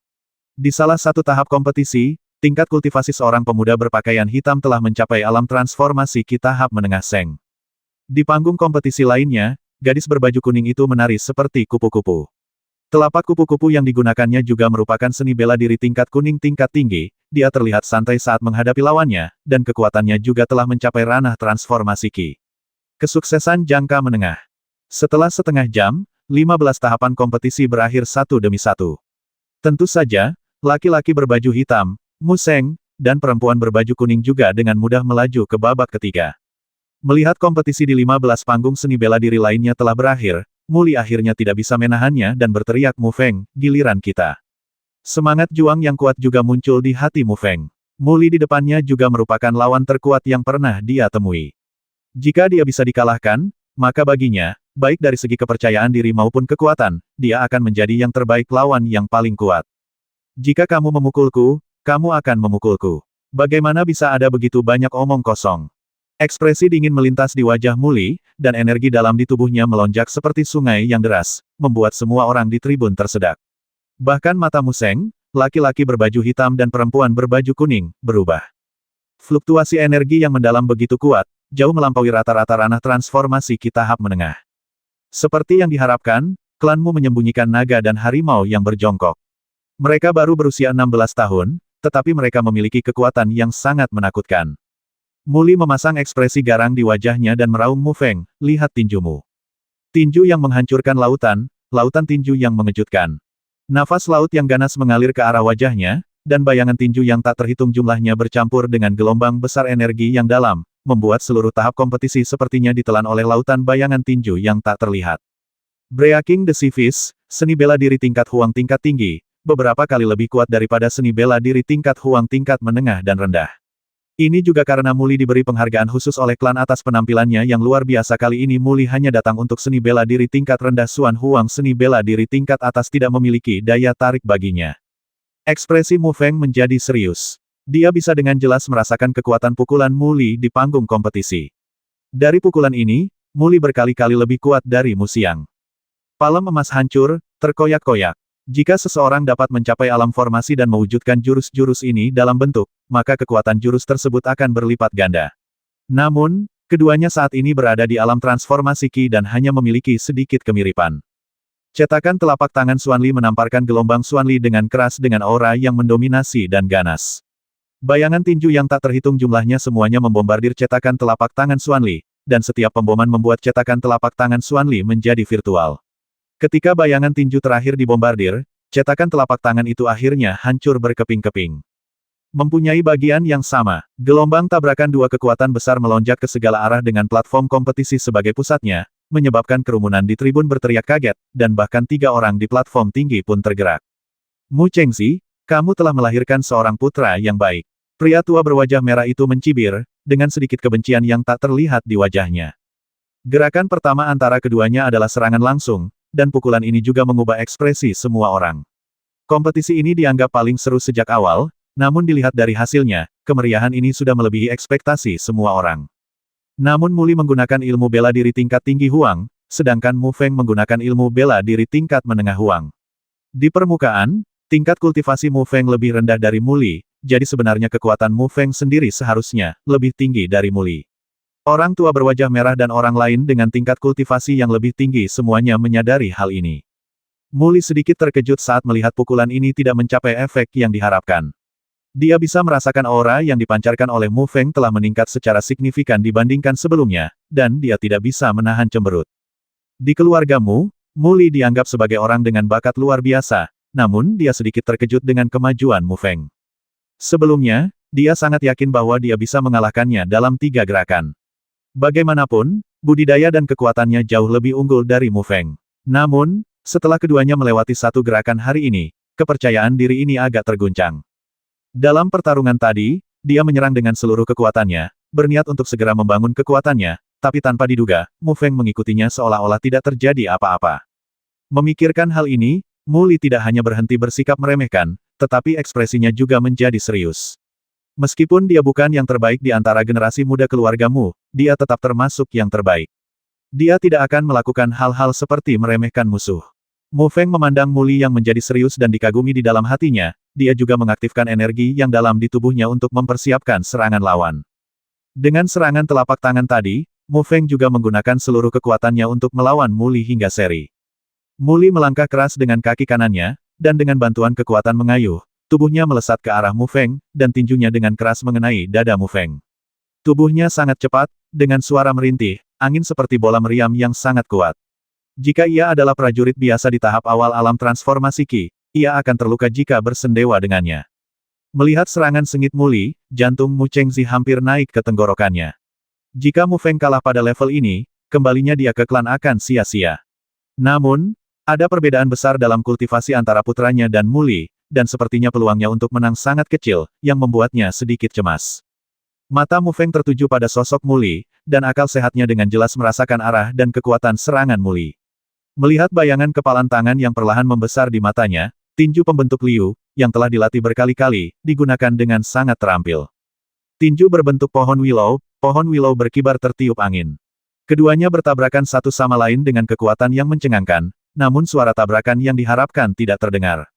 Di salah satu tahap kompetisi, tingkat kultivasi seorang pemuda berpakaian hitam telah mencapai alam transformasi Qi tahap menengah Seng. Di panggung kompetisi lainnya, gadis berbaju kuning itu menari seperti kupu-kupu. Telapak kupu-kupu yang digunakannya juga merupakan seni bela diri tingkat kuning tingkat tinggi, dia terlihat santai saat menghadapi lawannya, dan kekuatannya juga telah mencapai ranah transformasi Qi. Kesuksesan jangka menengah. Setelah setengah jam, 15 tahapan kompetisi berakhir satu demi satu. Tentu saja, laki-laki berbaju hitam, Mu Feng, dan perempuan berbaju kuning juga dengan mudah melaju ke babak ketiga. Melihat kompetisi di 15 panggung seni bela diri lainnya telah berakhir, Muli akhirnya tidak bisa menahannya dan berteriak Mu Feng, giliran kita. Semangat juang yang kuat juga muncul di hati Mu Feng. Muli di depannya juga merupakan lawan terkuat yang pernah dia temui. Jika dia bisa dikalahkan, maka baginya, baik dari segi kepercayaan diri maupun kekuatan, dia akan menjadi yang terbaik lawan yang paling kuat. Jika kamu memukulku, kamu akan memukulku. Bagaimana bisa ada begitu banyak omong kosong? Ekspresi dingin melintas di wajah Muli, dan energi dalam di tubuhnya melonjak seperti sungai yang deras, membuat semua orang di tribun tersedak. Bahkan mata Mu Feng, laki-laki berbaju hitam dan perempuan berbaju kuning, berubah. Fluktuasi energi yang mendalam begitu kuat, jauh melampaui rata-rata ranah transformasi Qi tahap menengah. Seperti yang diharapkan, klanmu menyembunyikan naga dan harimau yang berjongkok. Mereka baru berusia 16 tahun, tetapi mereka memiliki kekuatan yang sangat menakutkan. Muli memasang ekspresi garang di wajahnya dan meraung Mu Feng, lihat tinjumu. Tinju yang menghancurkan lautan, lautan tinju yang mengejutkan. Nafas laut yang ganas mengalir ke arah wajahnya, dan bayangan tinju yang tak terhitung jumlahnya bercampur dengan gelombang besar energi yang dalam, membuat seluruh tahap kompetisi sepertinya ditelan oleh lautan bayangan tinju yang tak terlihat. Breaking the Sea Fist, seni bela diri tingkat Huang tingkat tinggi, beberapa kali lebih kuat daripada seni bela diri tingkat Huang tingkat menengah dan rendah. Ini juga karena Muli diberi penghargaan khusus oleh klan atas penampilannya yang luar biasa. Kali ini Muli hanya datang untuk seni bela diri tingkat rendah. Xuan Huang seni bela diri tingkat atas tidak memiliki daya tarik baginya. Ekspresi Mu Feng menjadi serius. Dia bisa dengan jelas merasakan kekuatan pukulan Muli di panggung kompetisi. Dari pukulan ini, Muli berkali-kali lebih kuat dari Mu Xiang. Palem emas hancur, terkoyak-koyak. Jika seseorang dapat mencapai alam formasi dan mewujudkan jurus-jurus ini dalam bentuk, maka kekuatan jurus tersebut akan berlipat ganda. Namun, keduanya saat ini berada di alam transformasi Qi dan hanya memiliki sedikit kemiripan. Cetakan telapak tangan Xuan Li menamparkan gelombang Xuan Li dengan keras dengan aura yang mendominasi dan ganas. Bayangan tinju yang tak terhitung jumlahnya semuanya membombardir cetakan telapak tangan Xuan Li, dan setiap pemboman membuat cetakan telapak tangan Xuan Li menjadi virtual. Ketika bayangan tinju terakhir dibombardir, cetakan telapak tangan itu akhirnya hancur berkeping-keping. Mempunyai bagian yang sama, gelombang tabrakan dua kekuatan besar melonjak ke segala arah dengan platform kompetisi sebagai pusatnya, menyebabkan kerumunan di tribun berteriak kaget, dan bahkan 3 orang di platform tinggi pun tergerak. Mu Chengxi, kamu telah melahirkan seorang putra yang baik. Pria tua berwajah merah itu mencibir, dengan sedikit kebencian yang tak terlihat di wajahnya. Gerakan pertama antara keduanya adalah serangan langsung, dan pukulan ini juga mengubah ekspresi semua orang. Kompetisi ini dianggap paling seru sejak awal, namun dilihat dari hasilnya, kemeriahan ini sudah melebihi ekspektasi semua orang. Namun Muli menggunakan ilmu bela diri tingkat tinggi Huang, sedangkan Mu Feng menggunakan ilmu bela diri tingkat menengah Huang. Di permukaan, tingkat kultivasi Mu Feng lebih rendah dari Muli, jadi sebenarnya kekuatan Mu Feng sendiri seharusnya lebih tinggi dari Muli. Orang tua berwajah merah dan orang lain dengan tingkat kultivasi yang lebih tinggi semuanya menyadari hal ini. Muli sedikit terkejut saat melihat pukulan ini tidak mencapai efek yang diharapkan. Dia bisa merasakan aura yang dipancarkan oleh Mu Feng telah meningkat secara signifikan dibandingkan sebelumnya, dan dia tidak bisa menahan cemberut. Di keluarga Mu, Muli dianggap sebagai orang dengan bakat luar biasa, namun dia sedikit terkejut dengan kemajuan Mu Feng. Sebelumnya, dia sangat yakin bahwa dia bisa mengalahkannya dalam 3 gerakan. Bagaimanapun, budidaya dan kekuatannya jauh lebih unggul dari Mu Feng. Namun, setelah keduanya melewati 1 gerakan hari ini, kepercayaan diri ini agak terguncang. Dalam pertarungan tadi, dia menyerang dengan seluruh kekuatannya, berniat untuk segera membangun kekuatannya, tapi tanpa diduga, Mu Feng mengikutinya seolah-olah tidak terjadi apa-apa. Memikirkan hal ini, Muli tidak hanya berhenti bersikap meremehkan, tetapi ekspresinya juga menjadi serius. Meskipun dia bukan yang terbaik di antara generasi muda keluarga Mu, dia tetap termasuk yang terbaik. Dia tidak akan melakukan hal-hal seperti meremehkan musuh. Mu Feng memandang Muli yang menjadi serius dan dikagumi di dalam hatinya, dia juga mengaktifkan energi yang dalam di tubuhnya untuk mempersiapkan serangan lawan. Dengan serangan telapak tangan tadi, Mu Feng juga menggunakan seluruh kekuatannya untuk melawan Muli hingga seri. Muli melangkah keras dengan kaki kanannya, dan dengan bantuan kekuatan mengayuh, tubuhnya melesat ke arah Mu Feng, dan tinjunya dengan keras mengenai dada Mu Feng. Tubuhnya sangat cepat, dengan suara merintih, angin seperti bola meriam yang sangat kuat. Jika ia adalah prajurit biasa di tahap awal alam transformasi Qi, ia akan terluka jika bersendewa dengannya. Melihat serangan sengit Muli, jantung Mu Chengxi hampir naik ke tenggorokannya. Jika Mu Feng kalah pada level ini, kembalinya dia ke klan akan sia-sia. Namun, ada perbedaan besar dalam kultivasi antara putranya dan Muli, dan sepertinya peluangnya untuk menang sangat kecil, yang membuatnya sedikit cemas. Mata Mu Feng tertuju pada sosok Muli, dan akal sehatnya dengan jelas merasakan arah dan kekuatan serangan Muli. Melihat bayangan kepalan tangan yang perlahan membesar di matanya, tinju pembentuk liu, yang telah dilatih berkali-kali, digunakan dengan sangat terampil. Tinju berbentuk pohon willow berkibar tertiup angin. Keduanya bertabrakan satu sama lain dengan kekuatan yang mencengangkan, namun suara tabrakan yang diharapkan tidak terdengar.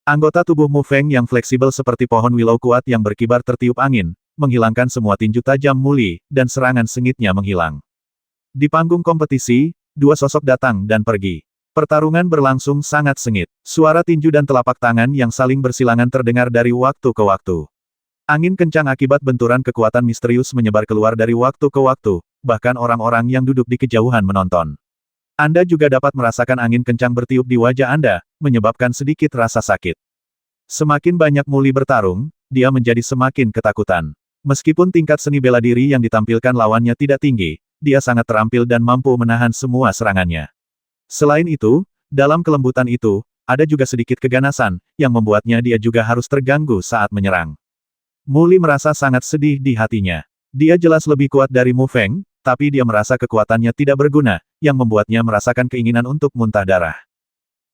Anggota tubuh Mu Feng yang fleksibel seperti pohon willow kuat yang berkibar tertiup angin, menghilangkan semua tinju tajam Muli, dan serangan sengitnya menghilang. Di panggung kompetisi, 2 sosok datang dan pergi. Pertarungan berlangsung sangat sengit. Suara tinju dan telapak tangan yang saling bersilangan terdengar dari waktu ke waktu. Angin kencang akibat benturan kekuatan misterius menyebar keluar dari waktu ke waktu, bahkan orang-orang yang duduk di kejauhan menonton. Anda juga dapat merasakan angin kencang bertiup di wajah Anda, menyebabkan sedikit rasa sakit. Semakin banyak Muli bertarung, dia menjadi semakin ketakutan. Meskipun tingkat seni bela diri yang ditampilkan lawannya tidak tinggi, dia sangat terampil dan mampu menahan semua serangannya. Selain itu, dalam kelembutan itu, ada juga sedikit keganasan, yang membuatnya dia juga harus terganggu saat menyerang. Muli merasa sangat sedih di hatinya. Dia jelas lebih kuat dari Mu Feng, tapi dia merasa kekuatannya tidak berguna, yang membuatnya merasakan keinginan untuk muntah darah.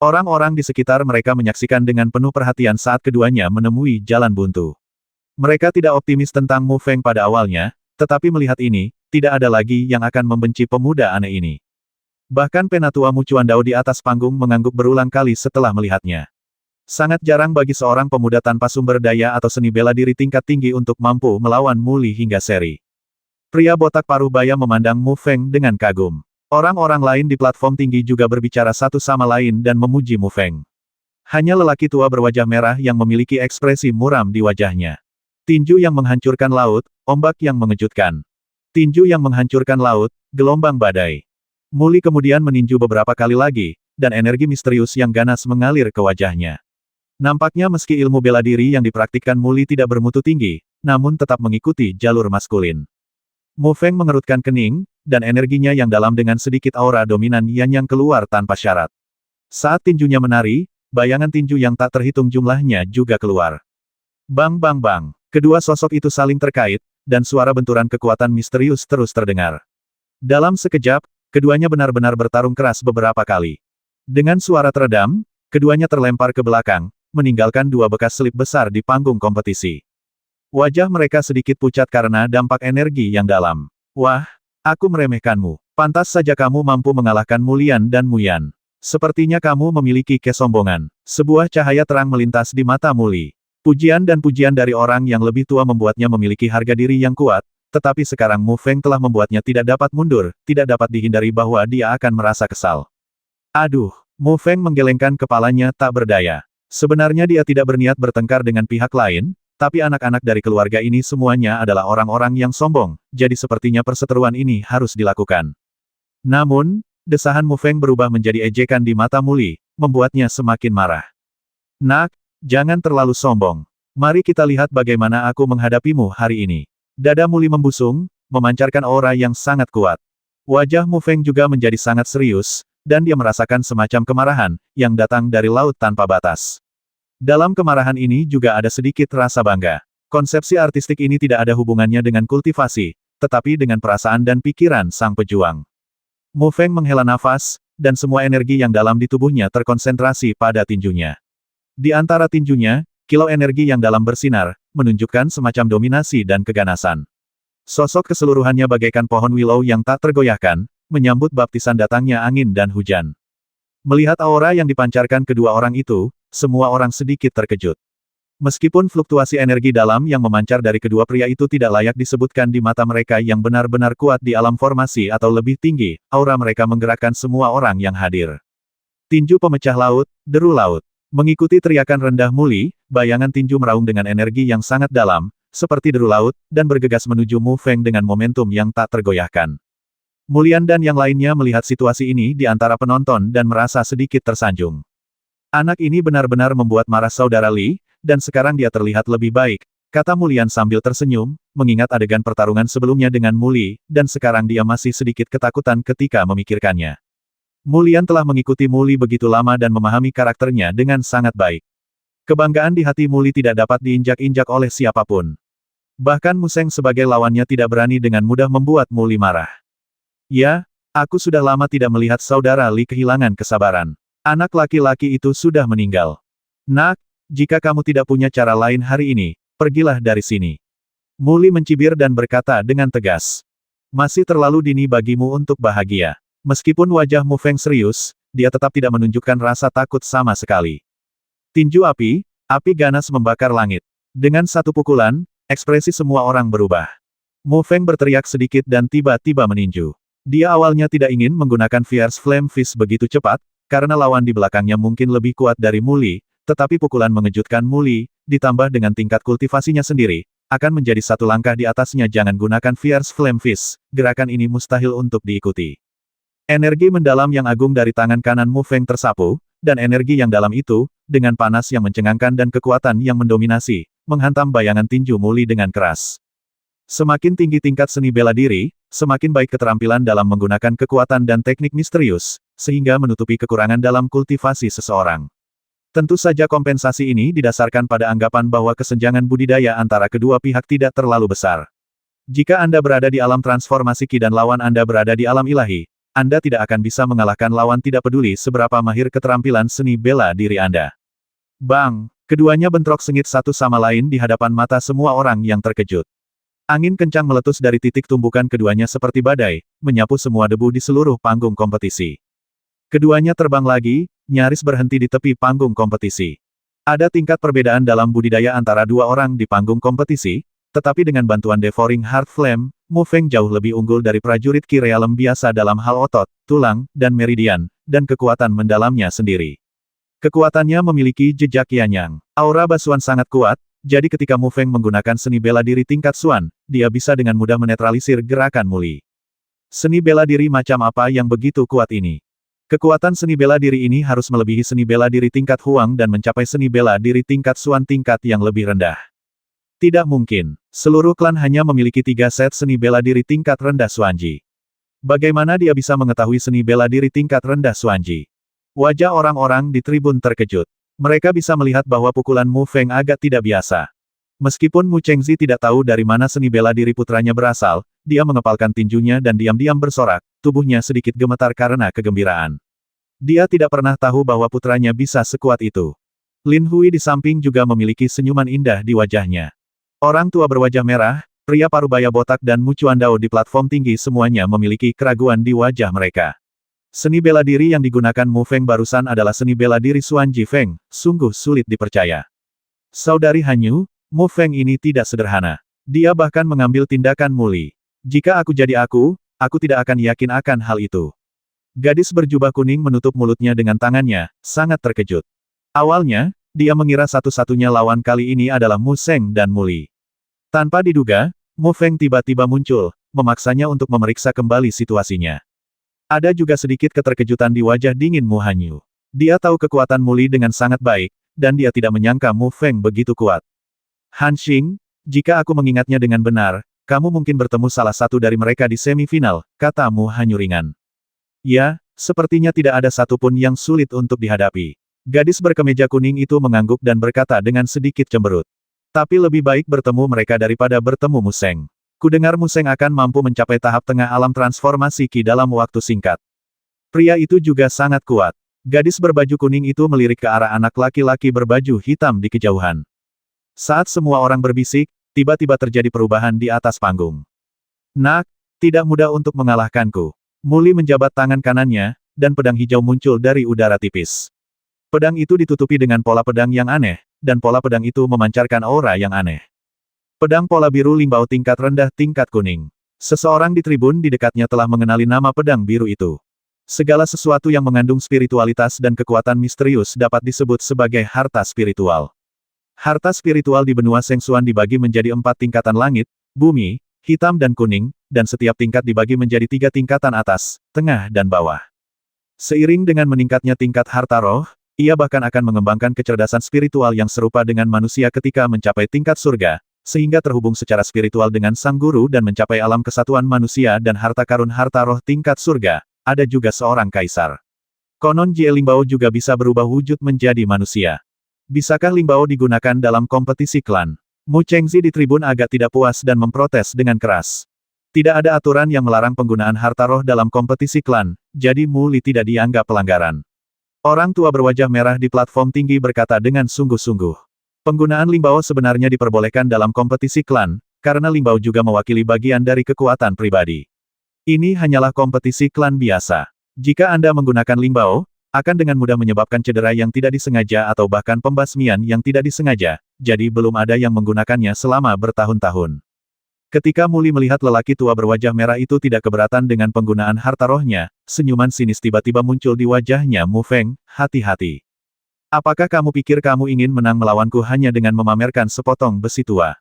Orang-orang di sekitar mereka menyaksikan dengan penuh perhatian saat keduanya menemui jalan buntu. Mereka tidak optimis tentang Mu Feng pada awalnya, tetapi melihat ini, tidak ada lagi yang akan membenci pemuda aneh ini. Bahkan penatua Mu Chuandao di atas panggung mengangguk berulang kali setelah melihatnya. Sangat jarang bagi seorang pemuda tanpa sumber daya atau seni bela diri tingkat tinggi untuk mampu melawan Muli hingga seri. Pria botak paruh baya memandang Mu Feng dengan kagum. Orang-orang lain di platform tinggi juga berbicara satu sama lain dan memuji Mu Feng. Hanya lelaki tua berwajah merah yang memiliki ekspresi muram di wajahnya. Tinju yang menghancurkan laut, ombak yang mengejutkan. Tinju yang menghancurkan laut, gelombang badai. Muli kemudian meninju beberapa kali lagi, dan energi misterius yang ganas mengalir ke wajahnya. Nampaknya meski ilmu bela diri yang dipraktikkan Muli tidak bermutu tinggi, namun tetap mengikuti jalur maskulin. Mu Feng mengerutkan kening, dan energinya yang dalam dengan sedikit aura dominan yang keluar tanpa syarat. Saat tinjunya menari, bayangan tinju yang tak terhitung jumlahnya juga keluar. Bang bang bang, kedua sosok itu saling terkait, dan suara benturan kekuatan misterius terus terdengar. Dalam sekejap, keduanya benar-benar bertarung keras beberapa kali. Dengan suara teredam, keduanya terlempar ke belakang, meninggalkan dua bekas selip besar di panggung kompetisi. Wajah mereka sedikit pucat karena dampak energi yang dalam. Wah, aku meremehkanmu. Pantas saja kamu mampu mengalahkan Mulian dan Muyan. Sepertinya kamu memiliki kesombongan. Sebuah cahaya terang melintas di mata Muli. Pujian dan pujian dari orang yang lebih tua membuatnya memiliki harga diri yang kuat, tetapi sekarang Mu Feng telah membuatnya tidak dapat mundur, tidak dapat dihindari bahwa dia akan merasa kesal. Aduh, Mu Feng menggelengkan kepalanya tak berdaya. Sebenarnya dia tidak berniat bertengkar dengan pihak lain, tapi anak-anak dari keluarga ini semuanya adalah orang-orang yang sombong, jadi sepertinya perseteruan ini harus dilakukan. Namun, desahan Mu Feng berubah menjadi ejekan di mata Muli, membuatnya semakin marah. Nak, jangan terlalu sombong. Mari kita lihat bagaimana aku menghadapimu hari ini. Dada Muli membusung, memancarkan aura yang sangat kuat. Wajah Mu Feng juga menjadi sangat serius, dan dia merasakan semacam kemarahan, yang datang dari laut tanpa batas. Dalam kemarahan ini juga ada sedikit rasa bangga. Konsepsi artistik ini tidak ada hubungannya dengan kultivasi, tetapi dengan perasaan dan pikiran sang pejuang. Mu Feng menghela nafas, dan semua energi yang dalam di tubuhnya terkonsentrasi pada tinjunya. Di antara tinjunya, kilau energi yang dalam bersinar, menunjukkan semacam dominasi dan keganasan. Sosok keseluruhannya bagaikan pohon willow yang tak tergoyahkan, menyambut baptisan datangnya angin dan hujan. Melihat aura yang dipancarkan kedua orang itu, semua orang sedikit terkejut. Meskipun fluktuasi energi dalam yang memancar dari kedua pria itu tidak layak disebutkan di mata mereka yang benar-benar kuat di alam formasi atau lebih tinggi, aura mereka menggerakkan semua orang yang hadir. Tinju pemecah laut, deru laut. Mengikuti teriakan rendah Muli, bayangan tinju meraung dengan energi yang sangat dalam, seperti deru laut, dan bergegas menuju Mu Feng dengan momentum yang tak tergoyahkan. Mulian dan yang lainnya melihat situasi ini di antara penonton dan merasa sedikit tersanjung. Anak ini benar-benar membuat marah saudara Li, dan sekarang dia terlihat lebih baik, kata Mulian sambil tersenyum, mengingat adegan pertarungan sebelumnya dengan Muli, dan sekarang dia masih sedikit ketakutan ketika memikirkannya. Mulian telah mengikuti Muli begitu lama dan memahami karakternya dengan sangat baik. Kebanggaan di hati Muli tidak dapat diinjak-injak oleh siapapun. Bahkan Mu Feng sebagai lawannya tidak berani dengan mudah membuat Muli marah. Ya, aku sudah lama tidak melihat saudara Li kehilangan kesabaran. Anak laki-laki itu sudah meninggal. Nak, jika kamu tidak punya cara lain hari ini, pergilah dari sini. Muli mencibir dan berkata dengan tegas. Masih terlalu dini bagimu untuk bahagia. Meskipun wajah Mu Feng serius, dia tetap tidak menunjukkan rasa takut sama sekali. Tinju api, api ganas membakar langit. Dengan satu pukulan, ekspresi semua orang berubah. Mu Feng berteriak sedikit dan tiba-tiba meninju. Dia awalnya tidak ingin menggunakan Fierce Flame Fist begitu cepat, karena lawan di belakangnya mungkin lebih kuat dari Muli, tetapi pukulan mengejutkan Muli, ditambah dengan tingkat kultivasinya sendiri, akan menjadi satu langkah di atasnya. Jangan gunakan Fierce Flame Fist, gerakan ini mustahil untuk diikuti. Energi mendalam yang agung dari tangan kanan Mu Feng tersapu, dan energi yang dalam itu, dengan panas yang mencengangkan dan kekuatan yang mendominasi, menghantam bayangan tinju Muli dengan keras. Semakin tinggi tingkat seni bela diri, semakin baik keterampilan dalam menggunakan kekuatan dan teknik misterius, sehingga menutupi kekurangan dalam kultivasi seseorang. Tentu saja kompensasi ini didasarkan pada anggapan bahwa kesenjangan budidaya antara kedua pihak tidak terlalu besar. Jika Anda berada di alam transformasi Ki dan lawan Anda berada di alam ilahi, Anda tidak akan bisa mengalahkan lawan tidak peduli seberapa mahir keterampilan seni bela diri Anda. Bang! Keduanya bentrok sengit satu sama lain di hadapan mata semua orang yang terkejut. Angin kencang meletus dari titik tumbukan keduanya seperti badai, menyapu semua debu di seluruh panggung kompetisi. Keduanya terbang lagi, nyaris berhenti di tepi panggung kompetisi. Ada tingkat perbedaan dalam budidaya antara dua orang di panggung kompetisi, tetapi dengan bantuan Devouring Heart Flame, Mu Feng jauh lebih unggul dari prajurit Ki Realem biasa dalam hal otot, tulang, dan meridian, dan kekuatan mendalamnya sendiri. Kekuatannya memiliki jejak Yanyang. Aura basuhan sangat kuat, jadi ketika Mu Feng menggunakan seni bela diri tingkat Xuan, dia bisa dengan mudah menetralisir gerakan Muli. Seni bela diri macam apa yang begitu kuat ini? Kekuatan seni bela diri ini harus melebihi seni bela diri tingkat Huang dan mencapai seni bela diri tingkat Xuan tingkat yang lebih rendah. Tidak mungkin. Seluruh klan hanya memiliki 3 set seni bela diri tingkat rendah Xuanji. Bagaimana dia bisa mengetahui seni bela diri tingkat rendah Xuanji? Wajah orang-orang di tribun terkejut. Mereka bisa melihat bahwa pukulan Mu Feng agak tidak biasa. Meskipun Mu Chengzi tidak tahu dari mana seni bela diri putranya berasal, dia mengepalkan tinjunya dan diam-diam bersorak, tubuhnya sedikit gemetar karena kegembiraan. Dia tidak pernah tahu bahwa putranya bisa sekuat itu. Lin Hui di samping juga memiliki senyuman indah di wajahnya. Orang tua berwajah merah, pria parubaya botak dan Mu Chuandao di platform tinggi semuanya memiliki keraguan di wajah mereka. Seni bela diri yang digunakan Mu Feng barusan adalah seni bela diri Xuan Ji Feng, sungguh sulit dipercaya. Saudari Hanyu, Mu Feng ini tidak sederhana. Dia bahkan mengambil tindakan muli. Jika aku jadi aku tidak akan yakin akan hal itu. Gadis berjubah kuning menutup mulutnya dengan tangannya, sangat terkejut. Awalnya, dia mengira satu-satunya lawan kali ini adalah Mu Sheng dan Muli. Tanpa diduga, Mu Feng tiba-tiba muncul, memaksanya untuk memeriksa kembali situasinya. Ada juga sedikit keterkejutan di wajah dingin Mu Hanyu. Dia tahu kekuatan Muli dengan sangat baik, dan dia tidak menyangka Mu Feng begitu kuat. Han Xing, jika aku mengingatnya dengan benar, kamu mungkin bertemu salah satu dari mereka di semifinal, kata Mu Hanyu ringan. Ya, sepertinya tidak ada satupun yang sulit untuk dihadapi. Gadis berkemeja kuning itu mengangguk dan berkata dengan sedikit cemberut. Tapi lebih baik bertemu mereka daripada bertemu Mu Sheng. Kudengar Mu Sheng akan mampu mencapai tahap tengah alam transformasi Qi dalam waktu singkat. Pria itu juga sangat kuat. Gadis berbaju kuning itu melirik ke arah anak laki-laki berbaju hitam di kejauhan. Saat semua orang berbisik, tiba-tiba terjadi perubahan di atas panggung. Nak, tidak mudah untuk mengalahkanku. Muli menjabat tangan kanannya, dan pedang hijau muncul dari udara tipis. Pedang itu ditutupi dengan pola pedang yang aneh, dan pola pedang itu memancarkan aura yang aneh. Pedang pola biru limbau tingkat rendah tingkat kuning. Seseorang di tribun di dekatnya telah mengenali nama pedang biru itu. Segala sesuatu yang mengandung spiritualitas dan kekuatan misterius dapat disebut sebagai harta spiritual. Harta spiritual di benua Shengxuan dibagi menjadi 4 tingkatan langit, bumi, hitam dan kuning, dan setiap tingkat dibagi menjadi 3 tingkatan atas, tengah dan bawah. Seiring dengan meningkatnya tingkat harta roh, ia bahkan akan mengembangkan kecerdasan spiritual yang serupa dengan manusia ketika mencapai tingkat surga, sehingga terhubung secara spiritual dengan sang guru dan mencapai alam kesatuan manusia dan harta karun harta roh tingkat surga. Ada juga seorang kaisar. Konon Jie Lingbao juga bisa berubah wujud menjadi manusia. Bisakah Lingbao digunakan dalam kompetisi klan? Mu Chengzi di tribun agak tidak puas dan memprotes dengan keras. Tidak ada aturan yang melarang penggunaan harta roh dalam kompetisi klan, jadi Mu Li tidak dianggap pelanggaran. Orang tua berwajah merah di platform tinggi berkata dengan sungguh-sungguh. Penggunaan Lingbao sebenarnya diperbolehkan dalam kompetisi klan, karena Lingbao juga mewakili bagian dari kekuatan pribadi. Ini hanyalah kompetisi klan biasa. Jika Anda menggunakan Lingbao, akan dengan mudah menyebabkan cedera yang tidak disengaja atau bahkan pembasmian yang tidak disengaja, jadi belum ada yang menggunakannya selama bertahun-tahun. Ketika Muli melihat lelaki tua berwajah merah itu tidak keberatan dengan penggunaan harta rohnya, senyuman sinis tiba-tiba muncul di wajahnya Mu Feng, hati-hati. Apakah kamu pikir kamu ingin menang melawanku hanya dengan memamerkan sepotong besi tua?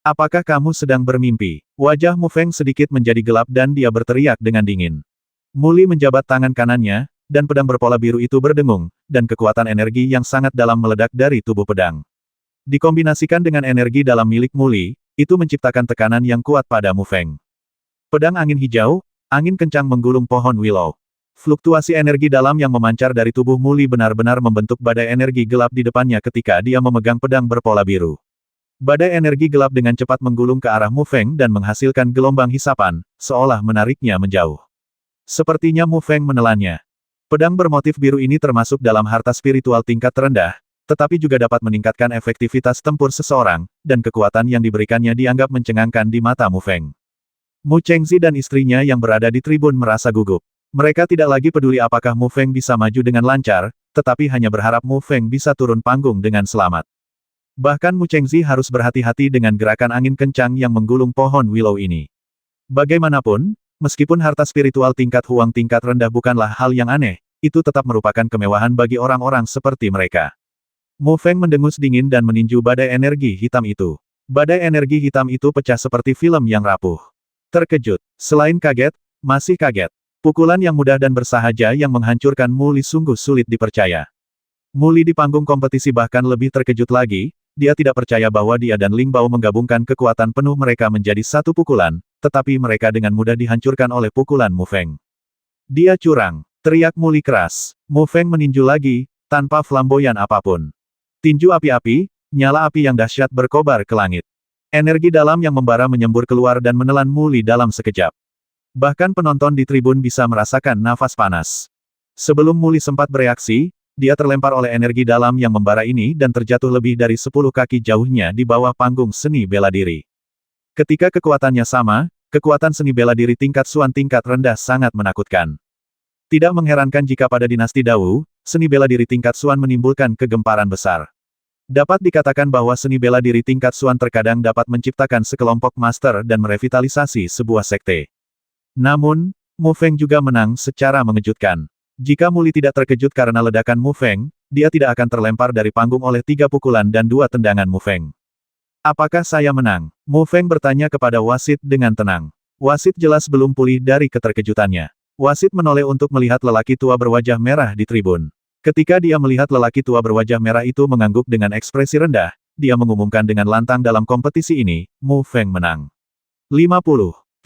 Apakah kamu sedang bermimpi? Wajah Mu Feng sedikit menjadi gelap dan dia berteriak dengan dingin. Muli menjabat tangan kanannya, dan pedang berpola biru itu berdengung, dan kekuatan energi yang sangat dalam meledak dari tubuh pedang. Dikombinasikan dengan energi dalam milik Muli, itu menciptakan tekanan yang kuat pada Mu Feng. Pedang angin hijau, angin kencang menggulung pohon willow. Fluktuasi energi dalam yang memancar dari tubuh Muli benar-benar membentuk badai energi gelap di depannya ketika dia memegang pedang berpola biru. Badai energi gelap dengan cepat menggulung ke arah Mu Feng dan menghasilkan gelombang hisapan, seolah menariknya menjauh. Sepertinya Mu Feng menelannya. Pedang bermotif biru ini termasuk dalam harta spiritual tingkat terendah, tetapi juga dapat meningkatkan efektivitas tempur seseorang, dan kekuatan yang diberikannya dianggap mencengangkan di mata Mu Feng. Mu Chengzi dan istrinya yang berada di tribun merasa gugup. Mereka tidak lagi peduli apakah Mu Feng bisa maju dengan lancar, tetapi hanya berharap Mu Feng bisa turun panggung dengan selamat. Bahkan Mu Chengzi harus berhati-hati dengan gerakan angin kencang yang menggulung pohon willow ini. Bagaimanapun, meskipun harta spiritual tingkat Huang tingkat rendah bukanlah hal yang aneh, itu tetap merupakan kemewahan bagi orang-orang seperti mereka. Mu Feng mendengus dingin dan meninju badai energi hitam itu. Badai energi hitam itu pecah seperti film yang rapuh. Terkejut. Selain kaget, masih kaget. Pukulan yang mudah dan bersahaja yang menghancurkan Mu Li sungguh sulit dipercaya. Mu Li di panggung kompetisi bahkan lebih terkejut lagi, dia tidak percaya bahwa dia dan Ling Bao menggabungkan kekuatan penuh mereka menjadi satu pukulan, tetapi mereka dengan mudah dihancurkan oleh pukulan Mu Feng. Dia curang, teriak Muli keras. Mu Feng meninju lagi, tanpa flamboyan apapun. Tinju api-api, nyala api yang dahsyat berkobar ke langit. Energi dalam yang membara menyembur keluar dan menelan Muli dalam sekejap. Bahkan penonton di tribun bisa merasakan nafas panas. Sebelum Muli sempat bereaksi, dia terlempar oleh energi dalam yang membara ini dan terjatuh lebih dari 10 kaki jauhnya di bawah panggung seni bela diri. Ketika kekuatannya sama, kekuatan seni bela diri tingkat Suan tingkat rendah sangat menakutkan. Tidak mengherankan jika pada dinasti Dao, seni bela diri tingkat Suan menimbulkan kegemparan besar. Dapat dikatakan bahwa seni bela diri tingkat Suan terkadang dapat menciptakan sekelompok master dan merevitalisasi sebuah sekte. Namun, Mu Feng juga menang secara mengejutkan. Jika Muli tidak terkejut karena ledakan Mu Feng, dia tidak akan terlempar dari panggung oleh 3 pukulan dan 2 tendangan Mu Feng. Apakah saya menang? Mu Feng bertanya kepada wasit dengan tenang. Wasit jelas belum pulih dari keterkejutannya. Wasit menoleh untuk melihat lelaki tua berwajah merah di tribun. Ketika dia melihat lelaki tua berwajah merah itu mengangguk dengan ekspresi rendah, dia mengumumkan dengan lantang dalam kompetisi ini, Mu Feng menang. 50.